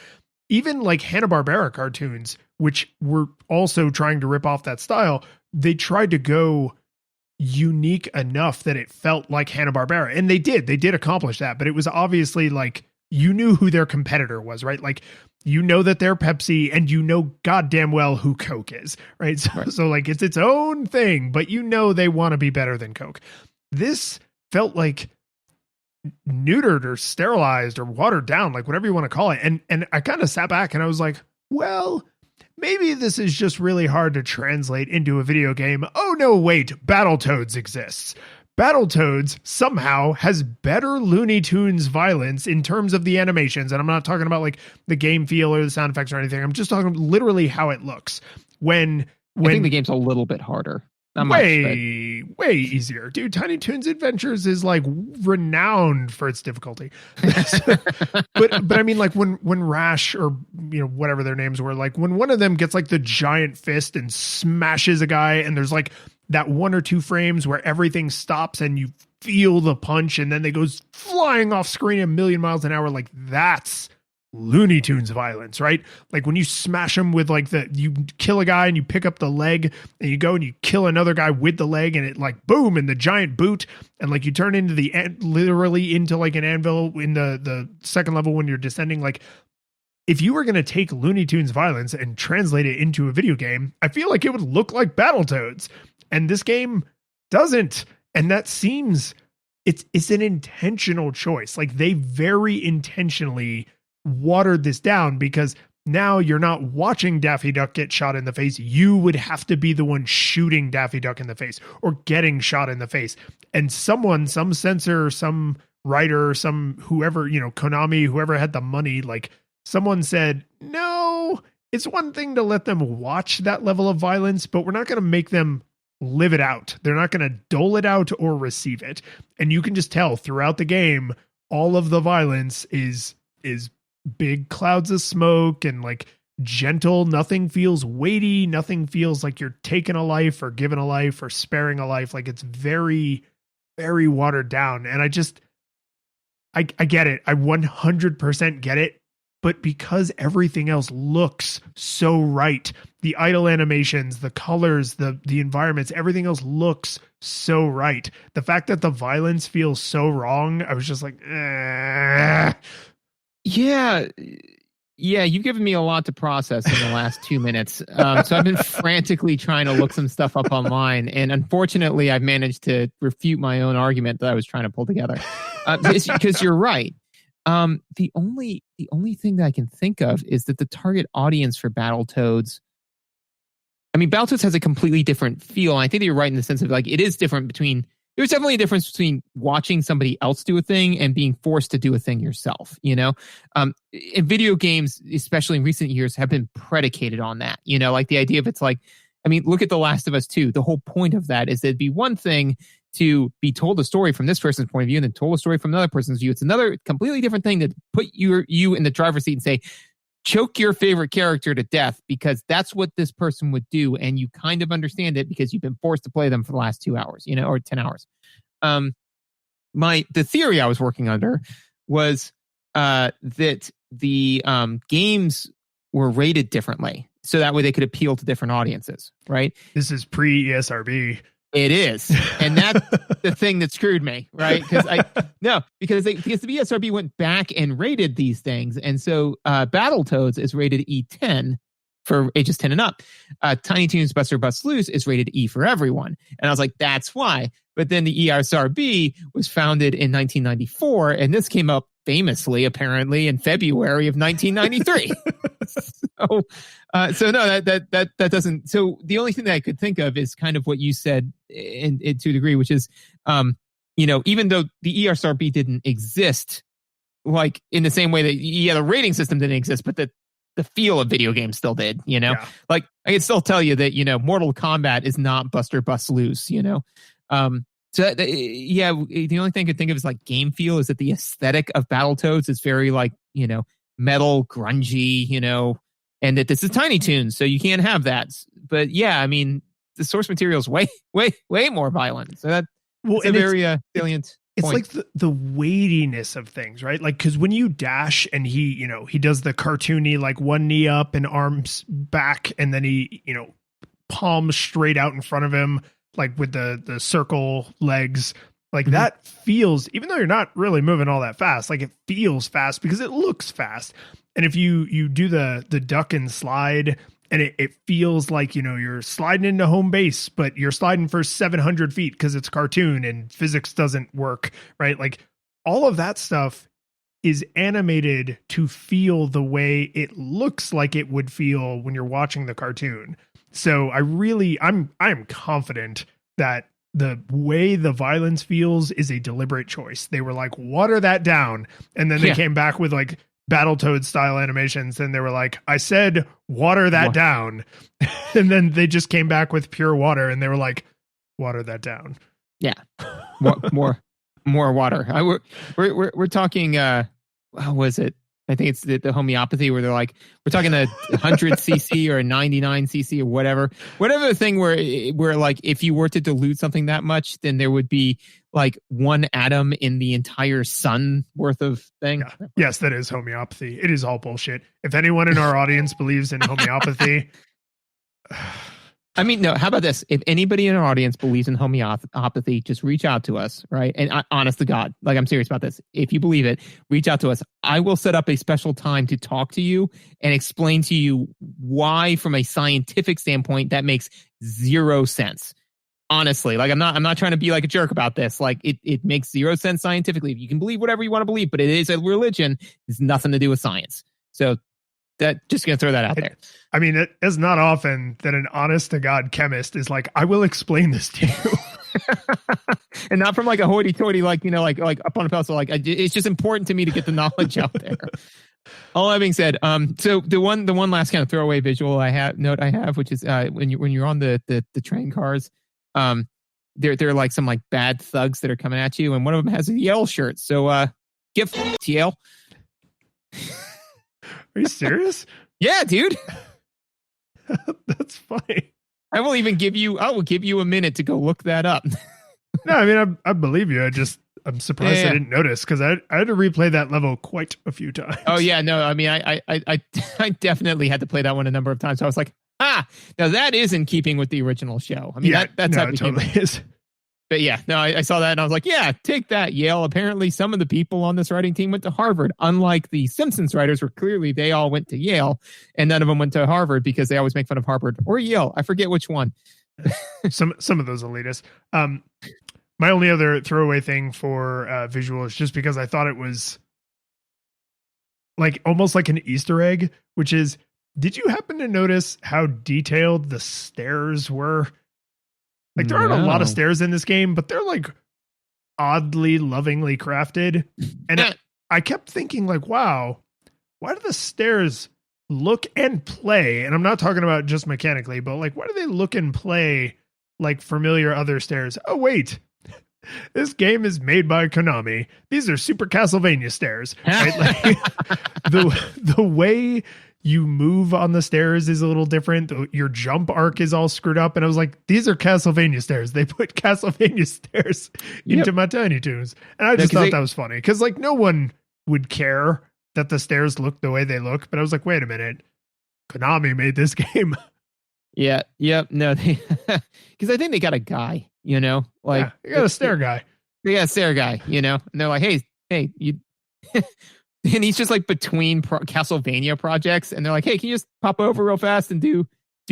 Even like Hanna-Barbera cartoons, which were also trying to rip off that style, they tried to go unique enough that it felt like Hanna-Barbera. And they did accomplish that, but it was obviously like, you knew who their competitor was, right? Like, that they're Pepsi and goddamn well who Coke is, right? So like, it's its own thing, but they want to be better than Coke. This felt like neutered or sterilized or watered down, like whatever you want to call it. And I kind of sat back and I was like, well, maybe this is just really hard to translate into a video game. Oh no, wait, Battletoads exists. Battletoads somehow has better Looney Tunes violence in terms of the animations. And I'm not talking about like the game feel or the sound effects or anything. I'm just talking literally how it looks. When I think the game's a little bit harder. Way easier, dude. Tiny Toons Adventures is like renowned for its difficulty. but I mean, like when Rash or whatever their names were, like when one of them gets like the giant fist and smashes a guy, and there's like that 1 or 2 frames where everything stops and you feel the punch, and then they goes flying off screen a million miles an hour. Like, that's Looney Tunes violence, right? Like when you smash them with like you kill a guy and you pick up the leg and you go and you kill another guy with the leg and it like boom in the giant boot and like you turn into literally into like an anvil in the second level when you're descending. Like if you were going to take Looney Tunes violence and translate it into a video game, I feel like it would look like Battletoads, and this game doesn't. And that seems it's an intentional choice. Like they very intentionally watered this down because now you're not watching Daffy Duck get shot in the face. You would have to be the one shooting Daffy Duck in the face or getting shot in the face. And someone, some censor, some writer, some whoever, Konami, whoever had the money, like someone said, no, it's one thing to let them watch that level of violence, but we're not going to make them live it out. They're not going to dole it out or receive it. And you can just tell throughout the game, all of the violence is big clouds of smoke and like gentle. Nothing feels weighty. Nothing feels like you're taking a life or giving a life or sparing a life. Like it's very, very watered down. And I get it. I 100% get it. But because everything else looks so right, the idle animations, the colors, the environments, everything else looks so right. The fact that the violence feels so wrong, I was just like, eh. Yeah, you've given me a lot to process in the last 2 minutes. So I've been frantically trying to look some stuff up online, and unfortunately, I've managed to refute my own argument that I was trying to pull together. Because you're right. The only thing that I can think of is that the target audience for Battletoads. I mean, Battletoads has a completely different feel. And I think that you're right in the sense of like it is different between. There's definitely a difference between watching somebody else do a thing and being forced to do a thing yourself, and video games, especially in recent years, have been predicated on that, like the idea of it's like, I mean, look at The Last of Us 2. The whole point of that is that it'd be one thing to be told a story from this person's point of view and then told a story from another person's view. It's another completely different thing to put you in the driver's seat and say, choke your favorite character to death because that's what this person would do. And you kind of understand it because you've been forced to play them for the last 2 hours, or 10 hours. The theory I was working under was that the games were rated differently. So that way they could appeal to different audiences, right? This is pre-ESRB. It is. And that's the thing that screwed me, right? Because the ESRB went back and rated these things. And so Battletoads is rated E10 for ages 10 and up. Tiny Toons Buster Bust Loose is rated E for everyone. And I was like, that's why. But then the ESRB was founded in 1994, and this came up famously, apparently, in February of 1993. So no, that doesn't. So the only thing that I could think of is kind of what you said, in to a degree, which is, even though the ESRB didn't exist, like in the same way that the rating system didn't exist, but the feel of video games still did. Yeah. Like I can still tell you that Mortal Kombat is not Buster Bust Loose. So the only thing I could think of is like game feel is that the aesthetic of Battletoads is very like, metal, grungy, and that this is Tiny Toons, so you can't have that. But yeah, I mean, the source material is way, way, way more violent. So that's a very salient It's point. like the weightiness of things, right? Like, because when you dash and he does the cartoony, like one knee up and arms back, and then he, palms straight out in front of him, like with the circle legs, like that feels, even though you're not really moving all that fast, like it feels fast because it looks fast. And if you do the duck and slide, and it feels like, you're sliding into home base, but you're sliding for 700 feet because it's cartoon and physics doesn't work, right? Like all of that stuff is animated to feel the way it looks like it would feel when you're watching the cartoon. So I am confident that the way the violence feels is a deliberate choice. They were like, water that down. And then they came back with like Battletoad style animations. And they were like, I said, water that down. And then they just came back with pure water. And they were like, water that down. Yeah. More water. We're talking, how was it? I think it's the homeopathy where they're like, we're talking a 100 cc or a 99 cc or whatever the thing where like if you were to dilute something that much, then there would be like one atom in the entire sun worth of thing. Yeah. Yes, that is homeopathy. It is all bullshit. If anyone in our audience believes in homeopathy, I mean, no, how about this? If anybody in our audience believes in homeopathy, just reach out to us, right? And honest to God, like I'm serious about this. If you believe it, reach out to us. I will set up a special time to talk to you and explain to you why, from a scientific standpoint, that makes zero sense. Honestly, like I'm not trying to be like a jerk about this. Like it makes zero sense scientifically. You can believe whatever you want to believe, but it is a religion. It's nothing to do with science. So that just gonna throw that out there. I mean, it is not often that an honest to God chemist is like, I will explain this to you. And not from like a hoity-toity, like, you know, like up on a pedestal. Like it's just important to me to get the knowledge out there. All that being said, so the one last kind of throwaway visual I have, which is when you're on the train cars, there are like some like bad thugs that are coming at you, and one of them has a Yale shirt. So give Yale. Are you serious? Yeah, dude. That's funny. I will give you a minute to go look that up. No, I mean, I believe you. I'm surprised I didn't notice because I had to replay that level quite a few times. Oh yeah, no, I mean, I definitely had to play that one a number of times. So I was like, now that is in keeping with the original show. I mean, that's how it totally is. But yeah, no, I saw that and I was like, yeah, take that, Yale. Apparently some of the people on this writing team went to Harvard, unlike the Simpsons writers where clearly they all went to Yale and none of them went to Harvard because they always make fun of Harvard or Yale. I forget which one. Some of those elitists. My only other throwaway thing for visual is just because I thought it was like almost like an Easter egg, which is, did you happen to notice how detailed the stairs were? Like there aren't a lot of stairs in this game, but they're like oddly lovingly crafted. And I kept thinking like, wow, why do the stairs look and play? And I'm not talking about just mechanically, but like, why do they look and play like familiar other stairs? Oh, wait, this game is made by Konami. These are Super Castlevania stairs. Right? Like, the way you move on the stairs is a little different. Your jump arc is all screwed up. And I was like, these are Castlevania stairs. They put Castlevania stairs into my Tiny Toons. And I just thought that was funny. Because like no one would care that the stairs look the way they look. But I was like, wait a minute. Konami made this game. Yeah. Yep. No, because I think they got a guy, you know, like you got a stair guy. They got a stair guy, you know, and they're like, hey, you. And he's just like between Castlevania projects, and they're like, "Hey, can you just pop over real fast and do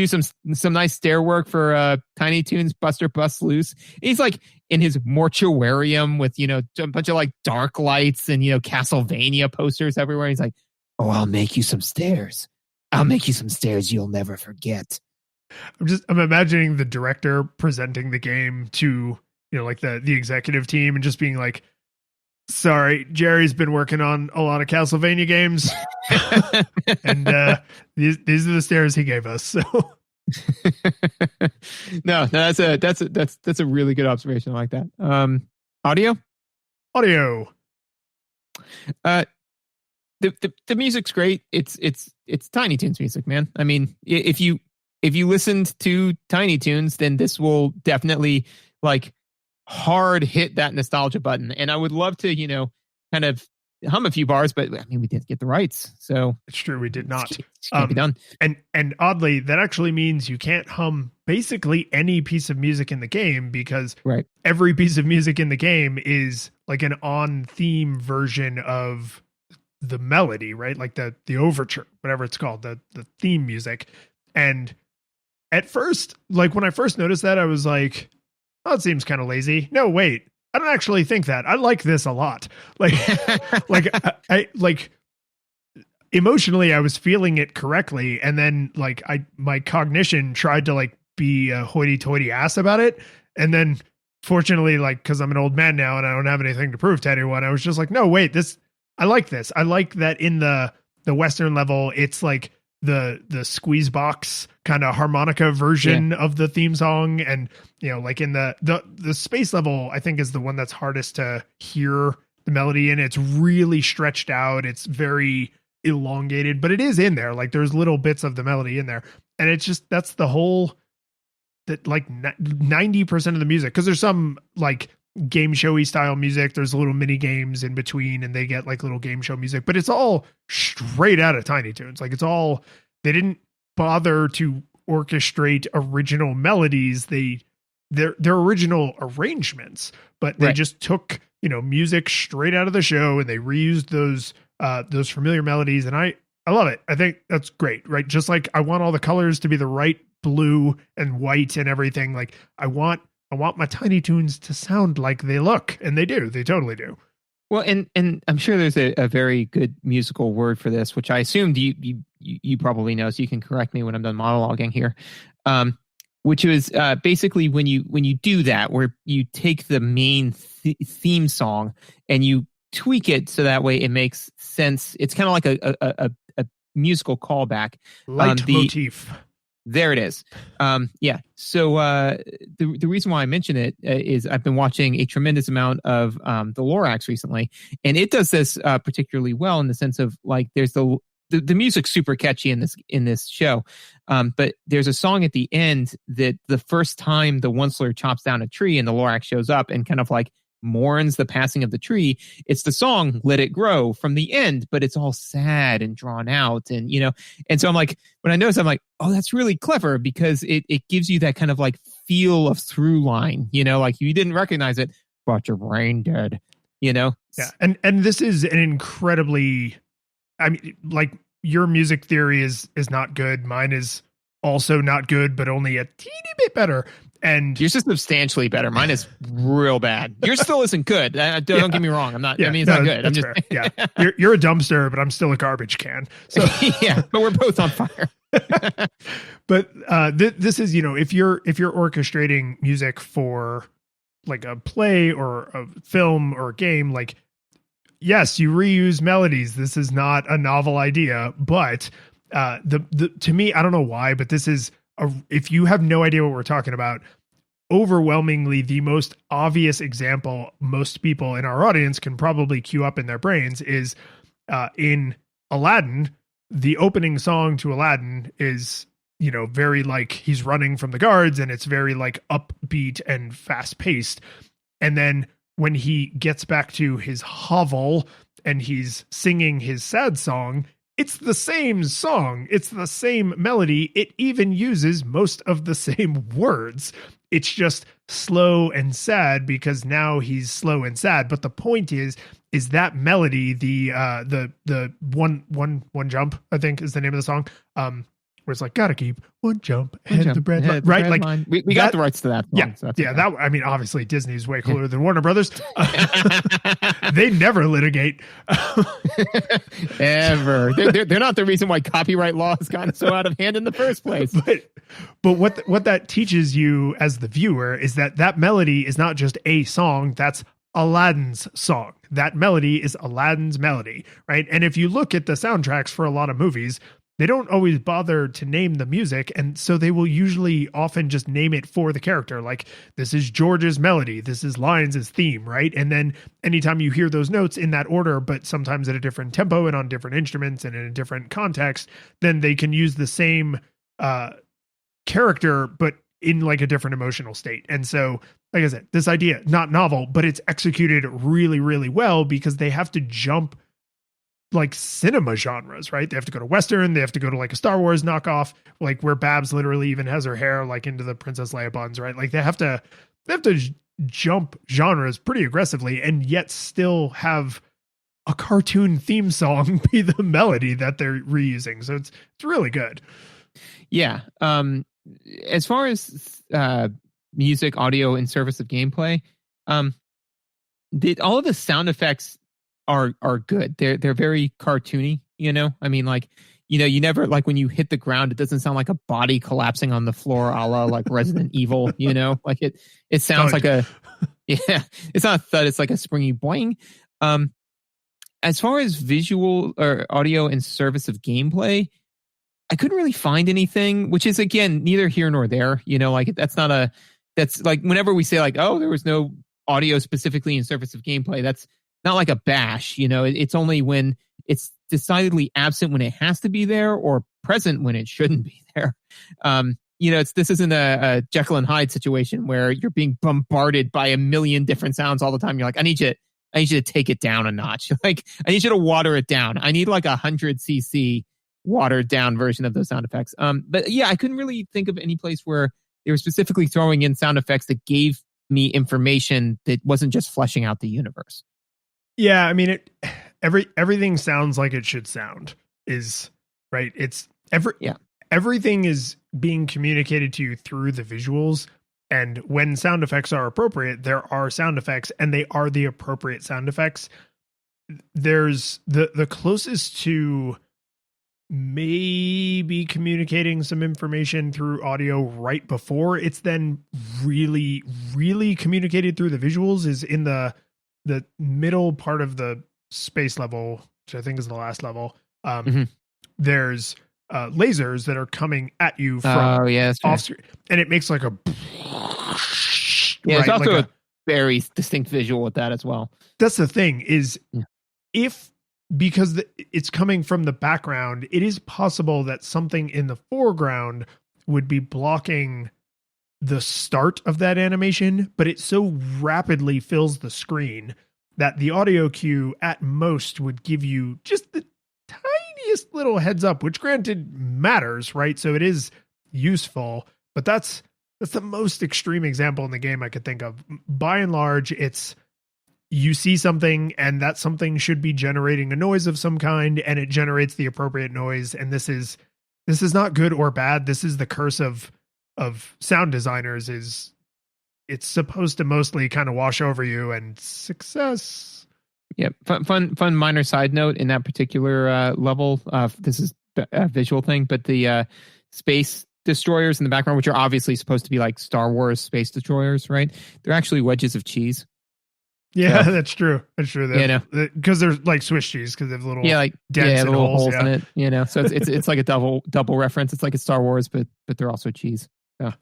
some nice stair work for Tiny Toons Buster Bust Loose?" And he's like in his mortuarium with a bunch of like dark lights and Castlevania posters everywhere. He's like, "Oh, I'll make you some stairs. I'll make you some stairs you'll never forget." I'm imagining the director presenting the game to like the executive team and just being like, sorry, Jerry's been working on a lot of Castlevania games, and these are the stairs he gave us. So, no, that's a really good observation. I like that. Audio. The music's great. It's Tiny Toons music, man. I mean, if you listened to Tiny Toons, then this will definitely like hard hit that nostalgia button. And I would love to, kind of hum a few bars, but I mean, we didn't get the rights. So it's true. We did not. It can't be done. And oddly, that actually means you can't hum basically any piece of music in the game because every piece of music in the game is like an on theme version of the melody, right? Like the overture, whatever it's called, the theme music. And at first, like when I first noticed that, I was like, oh, it seems kind of lazy. No, wait, I don't actually think that. I like this a lot. Like, like emotionally, I was feeling it correctly. And then like my cognition tried to like be a hoity-toity ass about it. And then fortunately, like, cause I'm an old man now and I don't have anything to prove to anyone, I was just like, no, wait, I like this. I like that in the Western level, it's like the squeeze box kind of harmonica version of the theme song. And, like in the space level, I think is the one that's hardest to hear the melody in. It's really stretched out. It's very elongated, but it is in there. Like there's little bits of the melody in there. And it's just, that's the whole, that like 90% of the music, because there's some like game showy style music. There's little mini games in between and they get like little game show music, but it's all straight out of Tiny Toons. Like it's all, they didn't bother to orchestrate original melodies. They're original arrangements, but they just took, you know, music straight out of the show and they reused those familiar melodies. And I love it. I think that's great, right? Just like I want all the colors to be the right blue and white and everything. Like I want my Tiny Toons to sound like they look, and they do. They totally do. Well, and I'm sure there's a very good musical word for this, which I assumed you probably know, so you can correct me when I'm done monologuing here. Which is basically when you do that, where you take the main theme song and you tweak it so that way it makes sense. It's kind of like a musical callback. Leitmotif. There it is. Yeah. So the reason why I mention it is I've been watching a tremendous amount of the Lorax recently, and it does this particularly well in the sense of like there's the music's super catchy in this show, but there's a song at the end that the first time the Onceler chops down a tree and the Lorax shows up and kind of like mourns the passing of the tree, it's the song Let It Grow from the end, but it's all sad and drawn out, and you know, and so I'm like, when I notice, I'm like, oh, that's really clever, because it gives you that kind of like feel of through line, you know, like you didn't recognize it, but your brain did, you know. Yeah, and this is an incredibly, I mean, like your music theory is not good. Mine is also not good, but only a teeny bit better. And yours is substantially better. Mine is real bad. Yours still isn't good. Don't get me wrong. I'm not. I mean, it's not good. I'm just. Yeah, you're a dumpster, but I'm still a garbage can. So yeah, but we're both on fire. But this is, you know, if you're orchestrating music for like a play or a film or a game, like yes, you reuse melodies. This is not a novel idea, but to me, I don't know why, but this is if you have no idea what we're talking about, overwhelmingly the most obvious example most people in our audience can probably queue up in their brains is in Aladdin. The opening song to Aladdin is, you know, very like he's running from the guards, and it's very like upbeat and fast paced. And then when he gets back to his hovel and he's singing his sad song, it's the same song. It's the same melody. It even uses most of the same words. It's just slow and sad because now he's slow and sad. But the point is that melody, the one jump, I think is the name of the song. Where it's like, gotta keep one jump ahead of the bread line. Right? Like line. We got the rights to that song. Yeah. So yeah. That, I mean, obviously Disney's way cooler than Warner Brothers. They never litigate. Ever. They're not the reason why copyright law has gotten so out of hand in the first place. But what that teaches you as the viewer is that melody is not just a song. That's Aladdin's song. That melody is Aladdin's melody, right? And if you look at the soundtracks for a lot of movies, they don't always bother to name the music, and so they will usually often just name it for the character. Like, this is George's melody, this is Lions' theme, right? And then anytime you hear those notes in that order, but sometimes at a different tempo and on different instruments and in a different context, then they can use the same character, but in like a different emotional state. And so, like I said, this idea, not novel, but it's executed really, really well because they have to jump like cinema genres, right? They have to go to Western. They have to go to like a Star Wars knockoff, like where Babs literally even has her hair like into the Princess Leia buns, right? Like they have to jump genres pretty aggressively and yet still have a cartoon theme song be the melody that they're reusing. So it's really good. Yeah. As far as music, audio in service of gameplay, all of the sound effects are good. They're very cartoony, you know? I mean, like, you know, you never, like when you hit the ground, it doesn't sound like a body collapsing on the floor a la like Resident Evil, you know? Like it sounds like it's not a thud, it's like a springy boing. As far as visual or audio in service of gameplay, I couldn't really find anything, which is again, neither here nor there, you know, like that's like whenever we say like, oh, there was no audio specifically in service of gameplay, that's not like a bash, you know. It's only when it's decidedly absent when it has to be there or present when it shouldn't be there. This isn't a Jekyll and Hyde situation where you're being bombarded by a million different sounds all the time. You're like, I need you to take it down a notch. Like, I need you to water it down. I need like 100cc watered down version of those sound effects. But yeah, I couldn't really think of any place where they were specifically throwing in sound effects that gave me information that wasn't just fleshing out the universe. Yeah, I mean, everything sounds like it should sound, is right. It's everything is being communicated to you through the visuals. And when sound effects are appropriate, there are sound effects, and they are the appropriate sound effects. There's the closest to maybe communicating some information through audio right before it's then really, really communicated through the visuals is in the middle part of the space level, which I think is the last level. There's lasers that are coming at you from off screen, and it makes like a it's also a very distinct visual with that as well. That's the thing is because it's coming from the background, it is possible that something in the foreground would be blocking the start of that animation, but it so rapidly fills the screen that the audio cue at most would give you just the tiniest little heads up, which granted matters, right? So it is useful, but that's the most extreme example in the game I could think of. By and large, it's you see something and that something should be generating a noise of some kind, and it generates the appropriate noise. And this is not good or bad. This is the curse of sound designers, is it's supposed to mostly kind of wash over you, and success. Yeah. Fun minor side note in that particular level. This is a visual thing, but the space destroyers in the background, which are obviously supposed to be like Star Wars space destroyers, right? They're actually wedges of cheese. Yeah, so, that's true. That's true. Because they're like Swiss cheese, because they have little dents and little holes in it. So it's like a double reference. It's like a Star Wars, but they're also cheese. So,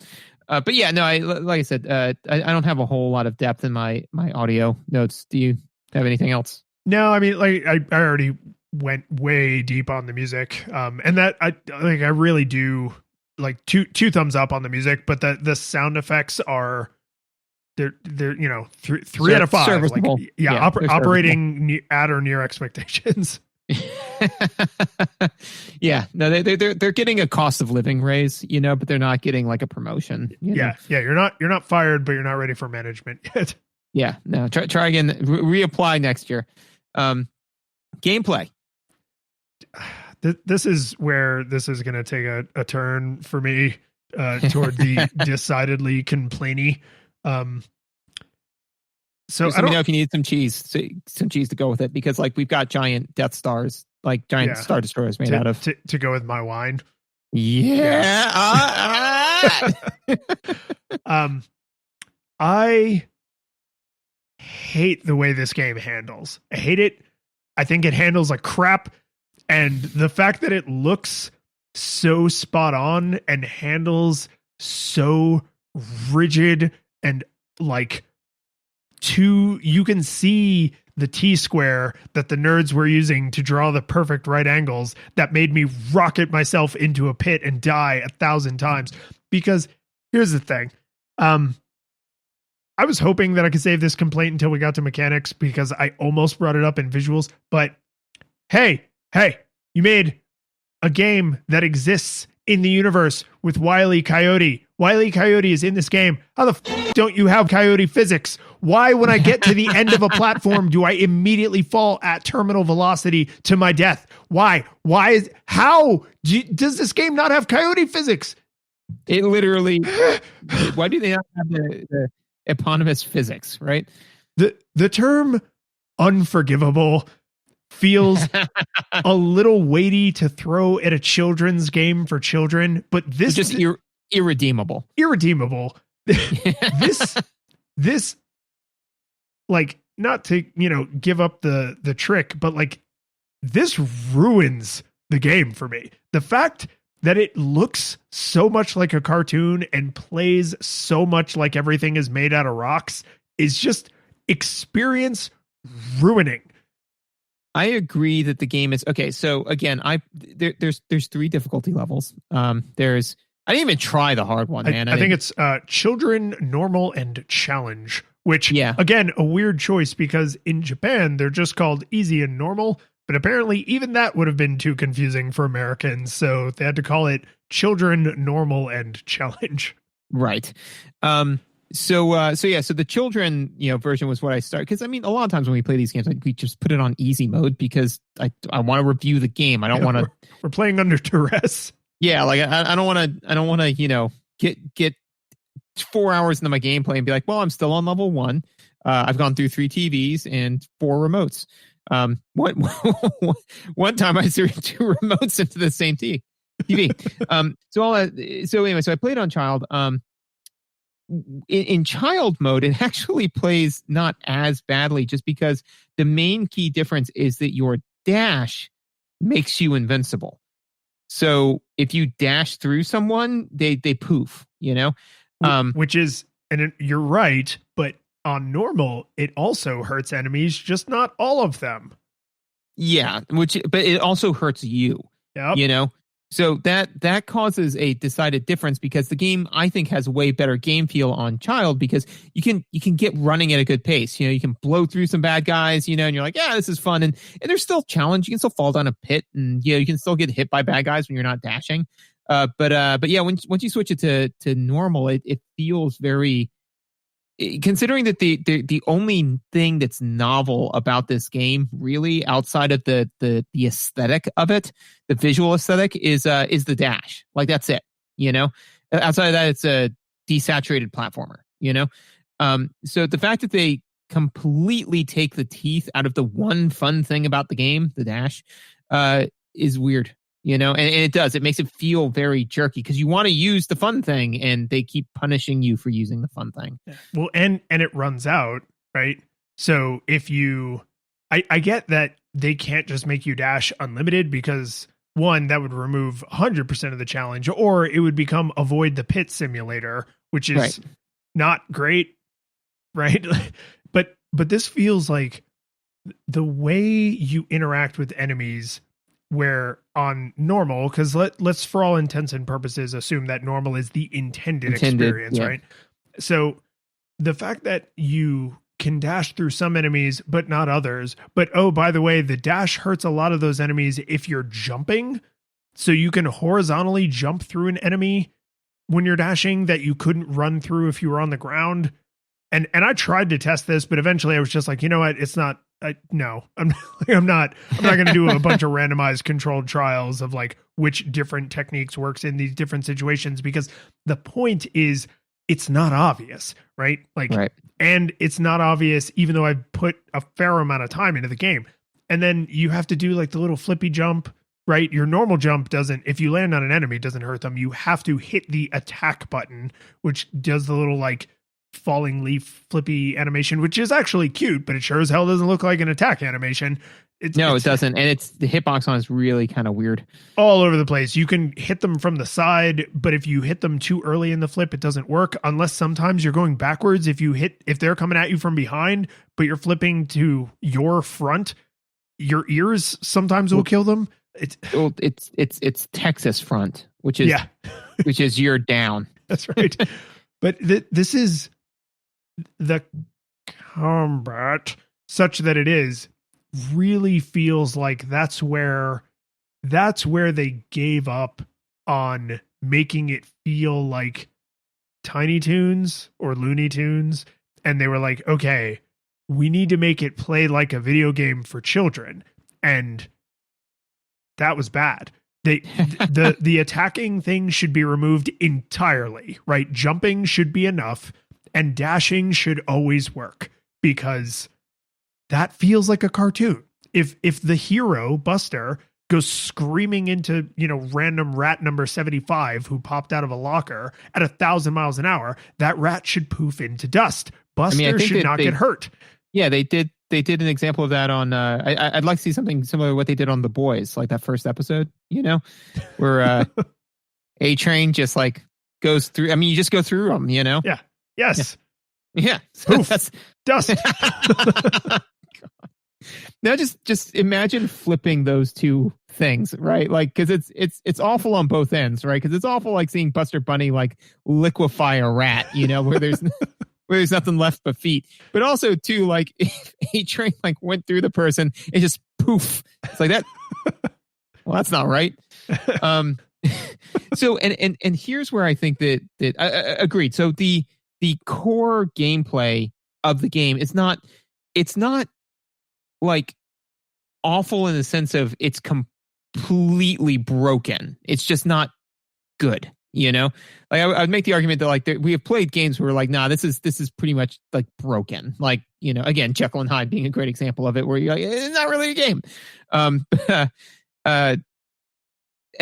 but yeah, no. Like I said, I don't have a whole lot of depth in my audio notes. Do you have anything else? No, I mean, like I already went way deep on the music, and that I really do like two thumbs up on the music, but the sound effects are. They're 3 out of 5. Like, operating at or near expectations. Yeah, no, they're getting a cost of living raise, but they're not getting like a promotion. Yeah, you're not fired, but you're not ready for management yet. Yeah, no, try again, reapply next year. Gameplay. This is where this is going to take a turn for me toward the decidedly complainy. So let me know if you need some cheese to go with it, because like we've got giant Death Stars, like giant Star Destroyers made out of to go with my wine. Yeah. I hate the way this game handles. I hate it. I think it handles like crap, and the fact that it looks so spot on and handles rigid and like you can see the T-square that the nerds were using to draw the perfect right angles that made me rocket myself into a pit and die 1,000 times. Because here's the thing. I was hoping that I could save this complaint until we got to mechanics, because I almost brought it up in visuals, but hey, you made a game that exists in the universe with Wile E. Coyote. Wile E. Coyote is in this game. How the don't you have coyote physics? Why, when I get to the end of a platform, do I immediately fall at terminal velocity to my death? Why? Does this game not have coyote physics? It literally, why do they not have the eponymous physics, right? The term unforgivable feels a little weighty to throw at a children's game for children, but this is just irredeemable. This like, not to give up the trick, but like this ruins the game for me. The fact that it looks so much like a cartoon and plays so much like everything is made out of rocks is just experience ruining. I agree that the game is okay. So again, there's 3 difficulty levels. I didn't even try the hard one, man. I think it's children, normal, and challenge. Which, yeah, again, a weird choice because in Japan they're just called easy and normal. But apparently, even that would have been too confusing for Americans, so they had to call it children, normal, and challenge. Right. So the children, version was what I started, because I mean, a lot of times when we play these games, we just put it on easy mode because I want to review the game. I don't want to. We're playing under duress. Yeah, like I don't want to get 4 hours into my gameplay and be like, well, I'm still on level 1. I've gone through 3 TVs and 4 remotes. One time I threw 2 remotes into the same TV. So I played on child. In child mode, it actually plays not as badly, just because the main key difference is that your dash makes you invincible. So if you dash through someone, they poof, which is, and you're right, but on normal, it also hurts enemies, just not all of them. Yeah, but it also hurts you. Yep. So that causes a decided difference, because the game, I think, has a way better game feel on child, because you can get running at a good pace. You can blow through some bad guys, and you're like, yeah, this is fun, and there's still challenge. You can still fall down a pit, and you can still get hit by bad guys when you're not dashing. But yeah, once you switch it to normal, it feels very. Considering that the only thing that's novel about this game, really, outside of the aesthetic of it, the visual aesthetic, is the dash. Like, that's it. Outside of that, it's a desaturated platformer. So the fact that they completely take the teeth out of the one fun thing about the game, the dash, is weird. And it does. It makes it feel very jerky because you want to use the fun thing, and they keep punishing you for using the fun thing. Well, and it runs out, right? So if I get that they can't just make you dash unlimited, because one, that would remove 100% of the challenge, or it would become avoid the pit simulator, which is not great, right? But this feels like the way you interact with enemies, where on normal, because let's for all intents and purposes assume that normal is the intended experience, right? So the fact that you can dash through some enemies but not others, but oh, by the way, the dash hurts a lot of those enemies if you're jumping, so you can horizontally jump through an enemy when you're dashing that you couldn't run through if you were on the ground. And I tried to test this, but eventually I was just like, you know what, it's not. No, I'm not going to do a bunch of randomized controlled trials of like which different techniques works in these different situations, because the point is it's not obvious, right? And it's not obvious, even though I've put a fair amount of time into the game. And then you have to do like the little flippy jump, right? Your normal jump doesn't, if you land on an enemy, it doesn't hurt them. You have to hit the attack button, which does the little like falling leaf flippy animation, which is actually cute, but it sure as hell doesn't look like an attack animation. It doesn't. And the hitbox on is really kind of weird. All over the place. You can hit them from the side, but if you hit them too early in the flip, it doesn't work, unless sometimes you're going backwards. If they're coming at you from behind, but you're flipping to your front, your ears sometimes will kill them. It's Texas front, which is you're down. That's right. But this is the combat, such that it is, really feels like that's where they gave up on making it feel like Tiny Toons or Looney Tunes, and they were like, okay, we need to make it play like a video game for children, and that was bad. The attacking thing should be removed entirely, right? Jumping should be enough, and dashing should always work, because that feels like a cartoon. If the hero, Buster, goes screaming into, random rat number 75 who popped out of a locker at 1,000 miles an hour, that rat should poof into dust. Buster should not get hurt. Yeah, they did an example of that on I'd like to see something similar to what they did on The Boys, like that first episode, where A-Train just like goes through. I mean, you just go through them, Yeah. Yes. Yeah. Poof. That's dust. Now just imagine flipping those two things, right? Like, because it's awful on both ends, right? Because it's awful like seeing Buster Bunny like liquefy a rat, where there's nothing left but feet. But also too, like if a train like went through the person, it just poof. It's like that. Well, that's not right. So and here's where I think that agreed. So the core gameplay of the game it's not like awful in the sense of it's completely broken. It's just not good. Like I'd make the argument that like we have played games where we're like, nah, this is pretty much like broken. Like, again, Jekyll and Hyde being a great example of it, where you're like, it's not really a game. And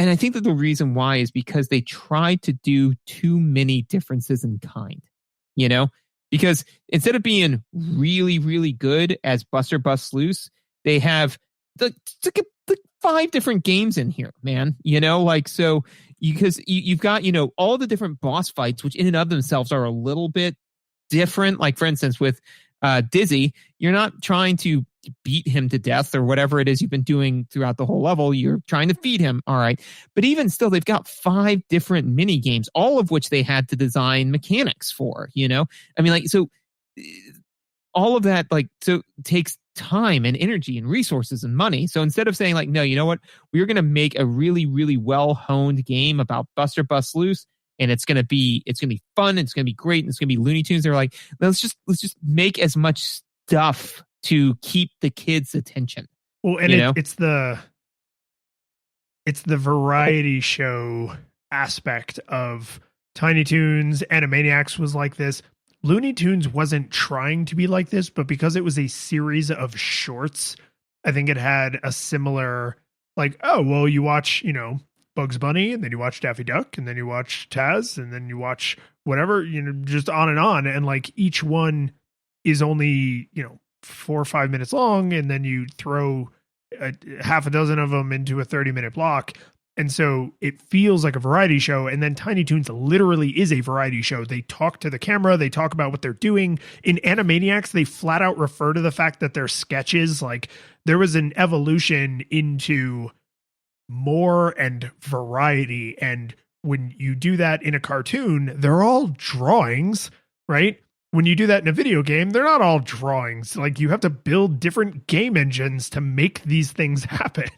I think that the reason why is because they tried to do too many differences in kind, because instead of being really, really good as Buster Busts Loose, they have the 5 different games in here, man, like, so because you've got, all the different boss fights, which in and of themselves are a little bit different. Like, for instance, with Dizzy, you're not trying to beat him to death or whatever it is you've been doing throughout the whole level. You're trying to feed him. All right. But even still, they've got 5 different mini games, all of which they had to design mechanics for, I mean, like, so all of that, like, so takes time and energy and resources and money. So instead of saying like, no, you know what, we're going to make a really, really well honed game about Buster Busts Loose, and it's going to be fun, and it's going to be great, and it's going to be Looney Tunes. They're like, let's just make as much stuff to keep the kids' attention. Well, and it's the variety show aspect of Tiny Toons. Animaniacs was like this. Looney Tunes wasn't trying to be like this, but because it was a series of shorts, I think it had a similar, like, oh, well, you watch, Bugs Bunny, and then you watch Daffy Duck, and then you watch Taz, and then you watch whatever, just on. And like each one is only, 4 or 5 minutes long, and then you throw half a dozen of them into a 30-minute block. And so it feels like a variety show. And then Tiny Toons literally is a variety show. They talk to the camera. They talk about what they're doing. In Animaniacs, they flat out refer to the fact that they're sketches. Like, there was an evolution into more and variety. And when you do that in a cartoon, they're all drawings, right? When you do that in a video game, they're not all drawings. Like, you have to build different game engines to make these things happen.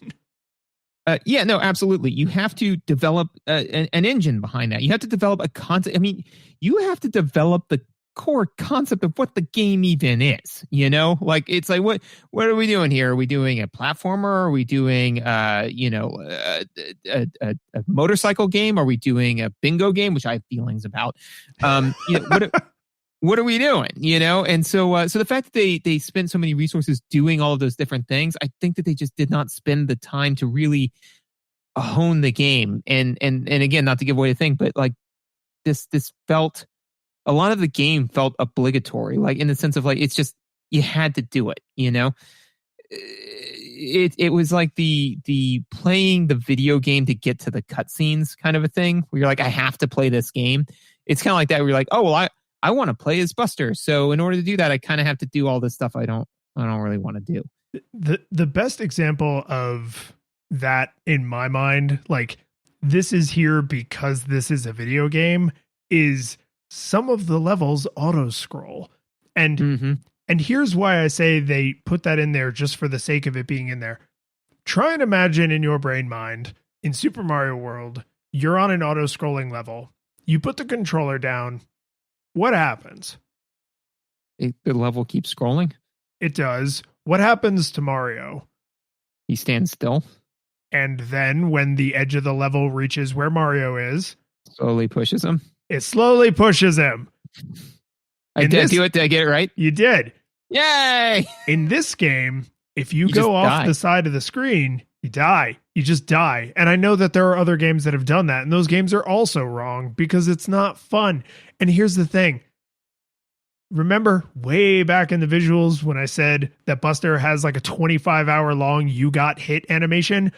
Yeah, no, absolutely. You have to develop an engine behind that. You have to develop a concept. I mean, you have to develop the core concept of what the game even is. Like, it's like, what are we doing here? Are we doing a platformer? Are we doing a motorcycle game? Are we doing a bingo game, which I have feelings about? What are we doing? And so the fact that they spent so many resources doing all of those different things, I think that they just did not spend the time to really hone the game. And again, not to give away the thing, but like this felt, a lot of the game felt obligatory, like in the sense of like, it's just, you had to do it, It was like the playing the video game to get to the cutscenes kind of a thing, where you're like, I have to play this game. It's kind of like that, where you're like, oh, well, I want to play as Buster. So in order to do that, I kind of have to do all this stuff I don't really want to do. The best example of that in my mind, like, this is here because this is a video game, is some of the levels auto scroll. And here's why I say they put that in there just for the sake of it being in there. Try and imagine in your brain mind, in Super Mario World, you're on an auto scrolling level. You put the controller down. What happens? The level keeps scrolling? It does. What happens to Mario? He stands still. And then when the edge of the level reaches where Mario is, slowly pushes him. It slowly pushes him. I did do it. Did I get it right? You did. Yay! In this game, if you go off the side of the screen, you die. You just die. And I know that there are other games that have done that, and those games are also wrong because it's not fun. And here's the thing. Remember way back in the visuals when I said that Buster has like a 25-hour long you got hit animation?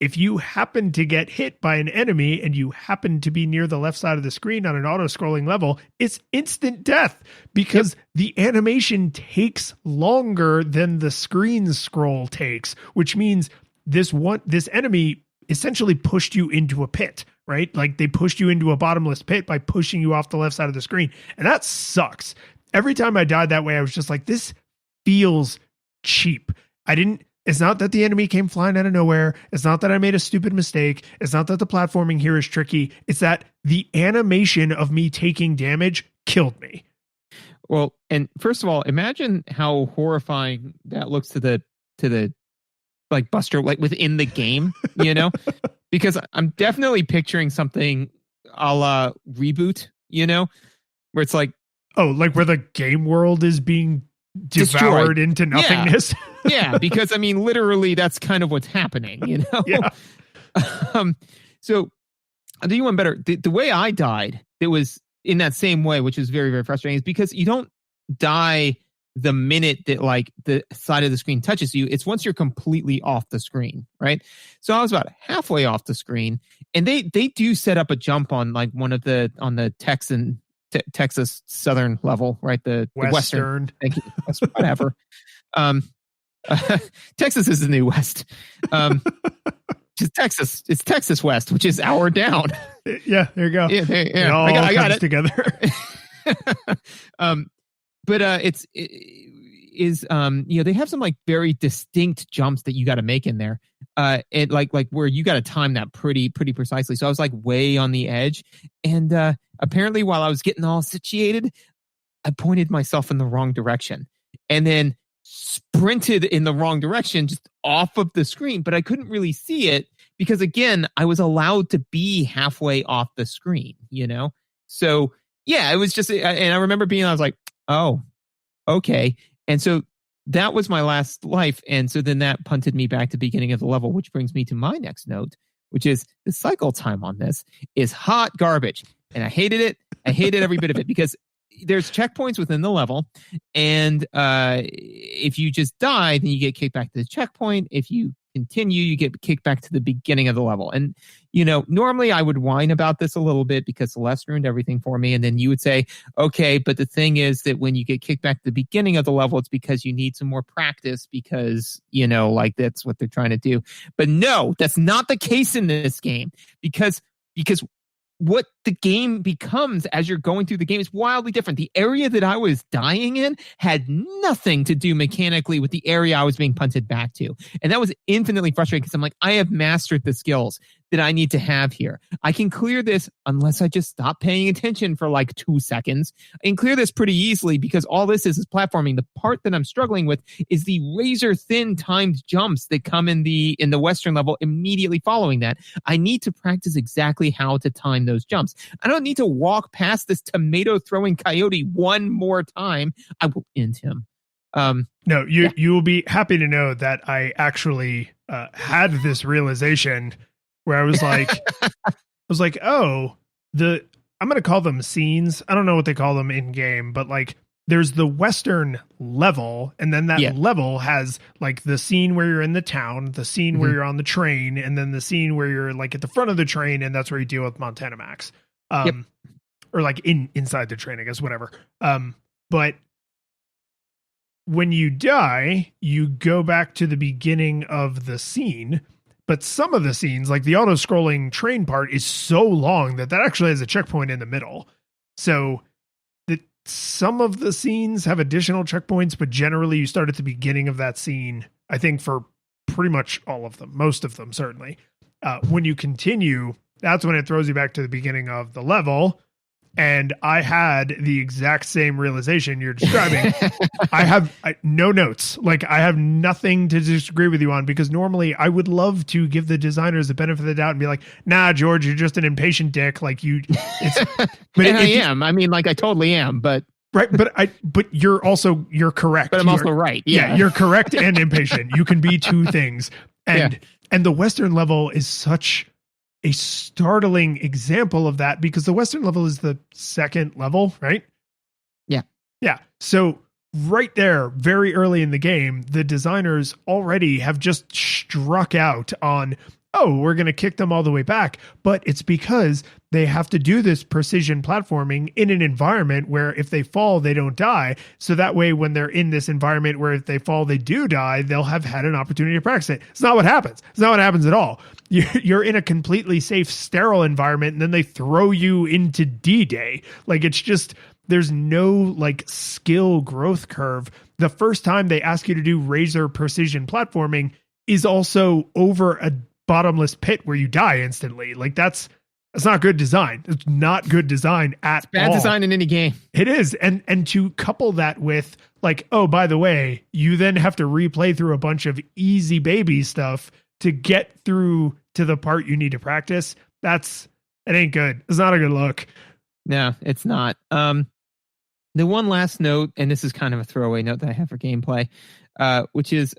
if you happen to get hit by an enemy and you happen to be near the left side of the screen on an auto-scrolling level, it's instant death because the animation takes longer than the screen scroll takes, which means this enemy essentially pushed you into a pit, right? Like they pushed you into a bottomless pit by pushing you off the left side of the screen. And that sucks. Every time I died that way, I was just like, this feels cheap. It's not that the enemy came flying out of nowhere. It's not that I made a stupid mistake. It's not that the platforming here is tricky. It's that the animation of me taking damage killed me. Well, and first of all, imagine how horrifying that looks to the like Buster, like within the game, you know, because I'm definitely picturing something a la Reboot, you know, where it's like, oh, like where the game world is being devoured into nothingness. Yeah, because I mean, literally, that's kind of what's happening, you know. Yeah. So I'll do you one better. The way I died, it was in that same way, which is very, very frustrating, is because you don't die the minute that like the side of the screen touches you. It's once you're completely off the screen, right? So I was about halfway off the screen, and they do set up a jump on like on the Texas Southern level, right? The Western. Thank you. Whatever. Texas is the new West. Texas. It's Texas West, which is hour down. Yeah, there you go. Yeah, it all I got comes it together. But they have some like very distinct jumps that you got to make in there. And like where you got to time that pretty precisely. So I was like way on the edge, and apparently while I was getting all situated, I pointed myself in the wrong direction, and then sprinted in the wrong direction, just off of the screen. But I couldn't really see it because again, I was allowed to be halfway off the screen, you know. So yeah, it was just, and I remember I was like, oh, okay. And so that was my last life. And so then that punted me back to the beginning of the level, which brings me to my next note, which is the cycle time on this is hot garbage. And I hated it. I hated every bit of it because there's checkpoints within the level. And if you just die, then you get kicked back to the checkpoint. If you continue, you get kicked back to the beginning of the level. And, you know, normally I would whine about this a little bit because Celeste ruined everything for me. And then you would say, okay, but the thing is that when you get kicked back to the beginning of the level, it's because you need some more practice because, you know, like that's what they're trying to do. But no, that's not the case in this game because what the game becomes as you're going through the game is wildly different. The area that I was dying in had nothing to do mechanically with the area I was being punted back to. And that was infinitely frustrating because I'm like, I have mastered the skills that I need to have here. I can clear this unless I just stop paying attention for like 2 seconds. I can clear this pretty easily because all this is platforming. The part that I'm struggling with is the razor thin timed jumps that come in the Western level immediately following that. I need to practice exactly how to time those jumps. I don't need to walk past this tomato throwing coyote one more time. I will end him. No, you will be happy to know that I actually had this realization where I was like, oh, I'm going to call them scenes. I don't know what they call them in game, but like there's the Western level. And then that level has like the scene where you're in the town, the scene where you're on the train, and then the scene where you're like at the front of the train. And that's where you deal with Montana Max. Or like inside the train, I guess, whatever. But when you die, you go back to the beginning of the scene. But some of the scenes, like the auto-scrolling train part, is so long that actually has a checkpoint in the middle. So some of the scenes have additional checkpoints, but generally you start at the beginning of that scene, I think for pretty much all of them, most of them, certainly. When you continue, that's when it throws you back to the beginning of the level. And I had the exact same realization you're describing. I have no notes. Like I have nothing to disagree with you on because normally I would love to give the designers the benefit of the doubt and be like, nah, George, you're just an impatient dick. Like but I am. I mean, like I totally am, but right. But you're correct. But I'm also right. Yeah. You're correct and impatient. You can be two things. And the Western level is such a startling example of that because the Western level is the second level, right? Yeah. Yeah. So right there, very early in the game, the designers already have just struck out on oh, we're going to kick them all the way back. But it's because they have to do this precision platforming in an environment where if they fall, they don't die. So that way, when they're in this environment where if they fall, they do die, they'll have had an opportunity to practice it. It's not what happens. It's not what happens at all. You're in a completely safe, sterile environment, and then they throw you into D-Day. Like, it's just, there's no like skill growth curve. The first time they ask you to do razor precision platforming is also over a bottomless pit where you die instantly. Like, that's not good design. It's not good design at all. Bad design in any game. It is. And to couple that with like, oh, by the way, you then have to replay through a bunch of easy baby stuff to get through to the part you need to practice. It ain't good. It's not a good look. No, it's not. The one last note, and this is kind of a throwaway note that I have for gameplay, which is,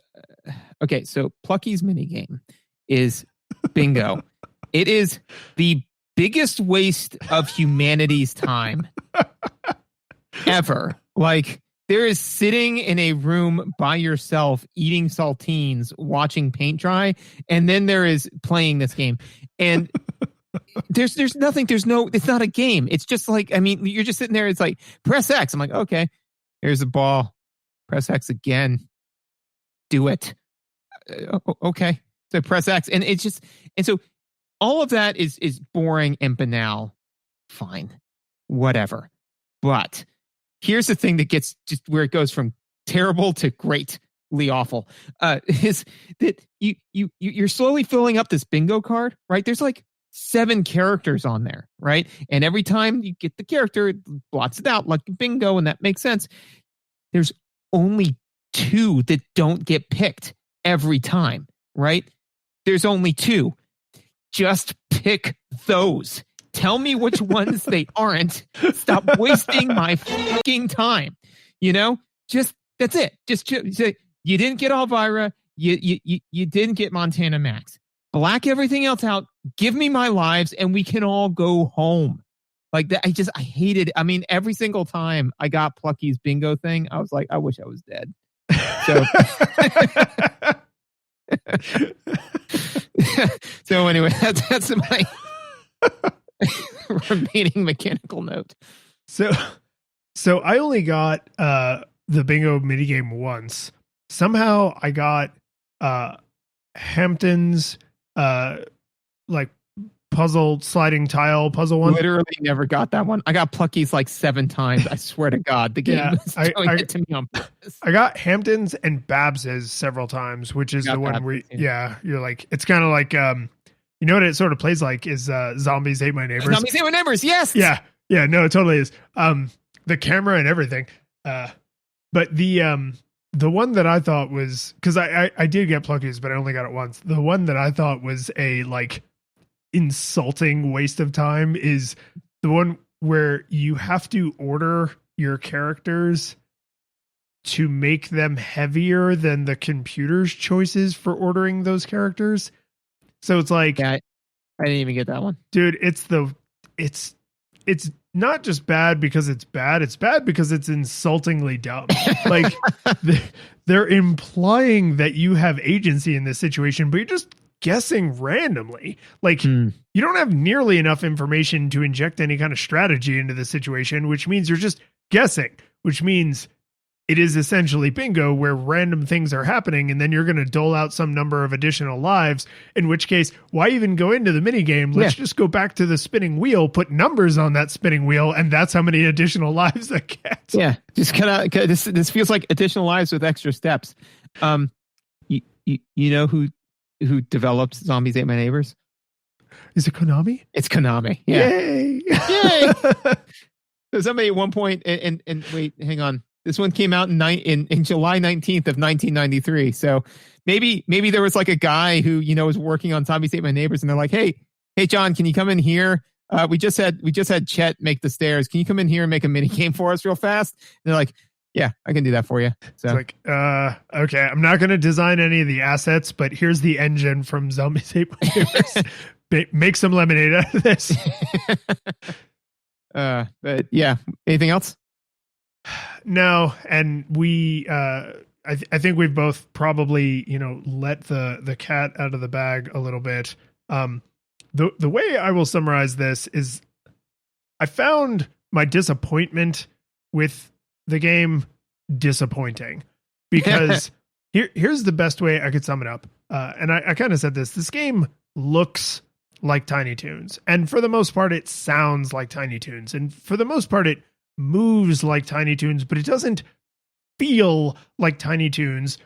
okay, so Plucky's minigame is bingo. It is the biggest waste of humanity's time ever. Like, there is sitting in a room by yourself, eating saltines, watching paint dry, and then there is playing this game. And there's nothing, it's not a game. It's just like, I mean, you're just sitting there, it's like, press X. I'm like, okay, here's a ball. Press X again. Do it. Okay. So press X. And it's just, and so all of that is boring and banal. Fine. Whatever. But here's the thing that gets just where it goes from terrible to greatly awful. Is that you're slowly filling up this bingo card, right? There's like 7 characters on there, right? And every time you get the character, it blots it out like bingo, and that makes sense. There's only 2 that don't get picked every time, right? There's only 2. Just pick those. Tell me which ones they aren't. Stop wasting my fucking time. You know, just that's it. Just say you didn't get Elvira. You didn't get Montana Max. Black everything else out. Give me my lives, and we can all go home. Like that. I hated. I mean, every single time I got Plucky's bingo thing, I was like, I wish I was dead. So. So anyway, that's my remaining mechanical note. So I only got the bingo minigame once. Somehow I got Hampton's like puzzle sliding tile puzzle one. Literally never got that one. I got Plucky's like 7 times. I swear to God, the game was doing it to me on purpose. I got Hampton's and Babs's several times, which is the one where you're like, it's kind of like you know what it sort of plays like is Zombies Hate My Neighbors. Zombies Hate My Neighbors, yes. Yeah, no, it totally is. The camera and everything. But the one that I thought was, because I did get Plucky's, but I only got it once. The one that I thought was a like insulting waste of time is the one where you have to order your characters to make them heavier than the computer's choices for ordering those characters. So it's like, yeah, I didn't even get that one, dude. It's not just bad because it's bad. It's bad because it's insultingly dumb. Like they're implying that you have agency in this situation, but you're just guessing randomly. Like you don't have nearly enough information to inject any kind of strategy into the situation, which means you're just guessing, which means it is essentially bingo where random things are happening, and then you're going to dole out some number of additional lives, in which case, why even go into the minigame? Let's just go back to the spinning wheel, put numbers on that spinning wheel, and that's how many additional lives that gets. Yeah, just kind of, this feels like additional lives with extra steps. You know who developed Zombies Ate My Neighbors? Is it Konami? It's Konami. Yeah. Yay! So somebody at one point, and wait, hang on. This one came out in July 19th of 1993. So maybe there was like a guy who, you know, was working on Zombies Ate My Neighbors, and they're like, hey John, can you come in here? We just had Chet make the stairs. Can you come in here and make a mini game for us real fast? And they're like, yeah, I can do that for you. So it's like, okay, I'm not going to design any of the assets, but here's the engine from Zombies Ate My Neighbors. Make some lemonade out of this. But yeah, anything else? No, and we I think we've both probably, let the cat out of the bag a little bit. The way I will summarize this is I found my disappointment with the game disappointing, because here's the best way I could sum it up. And I kind of said this game looks like Tiny Toons, and for the most part it sounds like Tiny Toons, and for the most part it moves like Tiny Toons, but it doesn't feel like Tiny Toons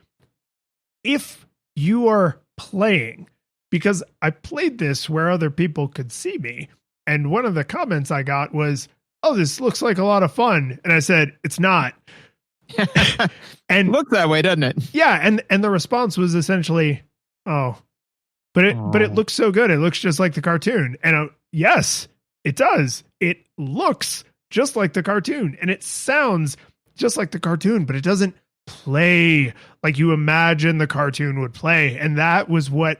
if you are playing, because I played this where other people could see me, and one of the comments I got was, "Oh, this looks like a lot of fun," and I said, "It's not." And looks that way, doesn't it? Yeah, and the response was essentially, "Oh, but it looks so good. It looks just like the cartoon." And yes, it does. It looks just like the cartoon, and it sounds just like the cartoon, but it doesn't play like you imagine the cartoon would play. And that was what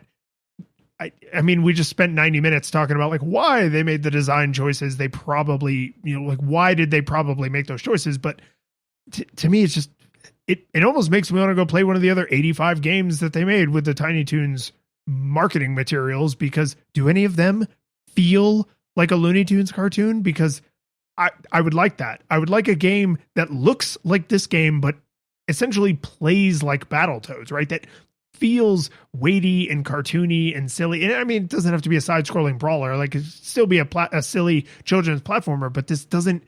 I mean, we just spent 90 minutes talking about like why they made the design choices they probably, like why did they probably make those choices? But to me, it's just, it almost makes me want to go play one of the other 85 games that they made with the Tiny Toons marketing materials, because do any of them feel like a Looney Tunes cartoon? Because I would like that. I would like a game that looks like this game, but essentially plays like Battletoads, right? That feels weighty and cartoony and silly. And I mean, it doesn't have to be a side-scrolling brawler. Like, it still be a silly children's platformer, but this doesn't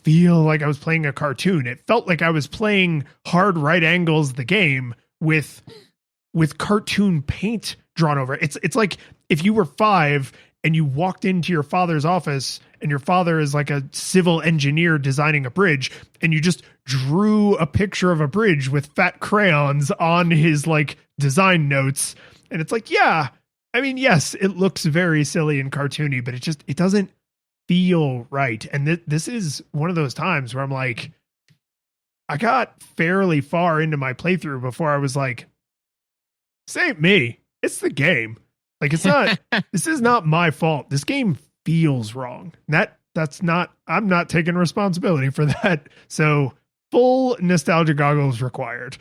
feel like I was playing a cartoon. It felt like I was playing Hard Right Angles, the game, with cartoon paint drawn over it. It's like if you were 5 and you walked into your father's office and your father is like a civil engineer designing a bridge, and you just drew a picture of a bridge with fat crayons on his like design notes. And it's like, yeah, I mean, yes, it looks very silly and cartoony, but it doesn't feel right. And this is one of those times where I'm like, I got fairly far into my playthrough before I was like, this ain't me. It's the game. Like, it's not, this is not my fault. This game feels wrong. That's not, I'm not taking responsibility for that. So full nostalgia goggles required.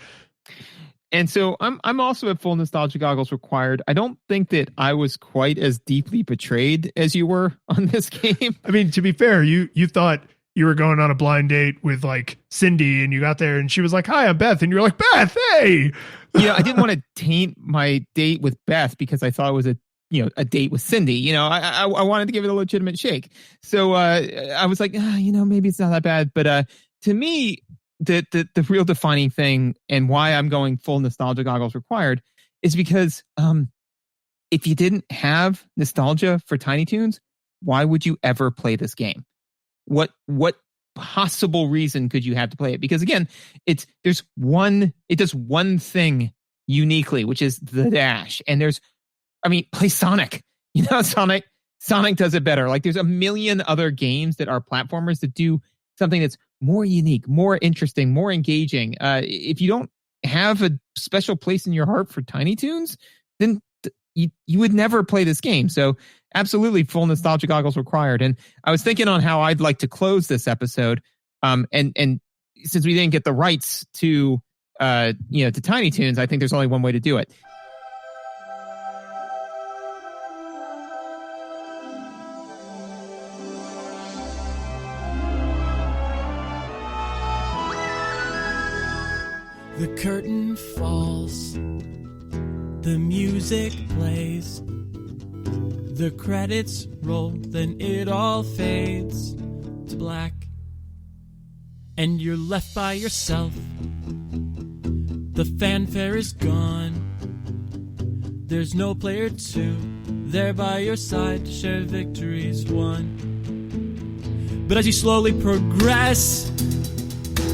And so I'm also at full nostalgia goggles required. I don't think that I was quite as deeply betrayed as you were on this game. I mean, to be fair, you thought you were going on a blind date with like Cindy, and you got there and she was like, "Hi, I'm Beth." And you're like, "Beth, hey." Yeah, I didn't want to taint my date with Beth because I thought it was a date with Cindy. I wanted to give it a legitimate shake. So I was like, maybe it's not that bad. But to me, the real defining thing and why I'm going full nostalgia goggles required is because if you didn't have nostalgia for Tiny Toons, why would you ever play this game? What possible reason could you have to play it? Because again, it does one thing uniquely, which is the dash. And play Sonic. Sonic does it better. Like, there's a million other games that are platformers that do something that's more unique, more interesting, more engaging. If you don't have a special place in your heart for Tiny Toons, then you would never play this game. So absolutely full nostalgia goggles required. And I was thinking on how I'd like to close this episode. And since we didn't get the rights to Tiny Toons, I think there's only one way to do it. The curtain falls, the music plays, the credits roll, then it all fades to black, and you're left by yourself. The fanfare is gone, there's no player 2 there by your side to share victories won. But as you slowly progress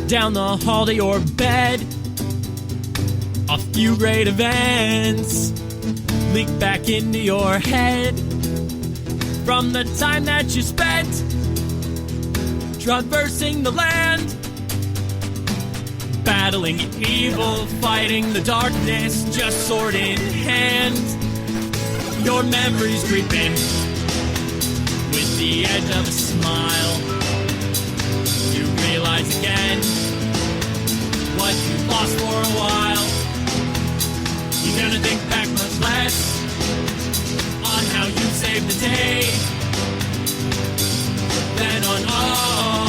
down the hall to your bed, a few great events leak back into your head from the time that you spent traversing the land, battling evil, fighting the darkness, just sword in hand. Your memories creeping with the edge of a smile. You realize again what you lost for a while. You're gonna think back much less on how you saved the day than on all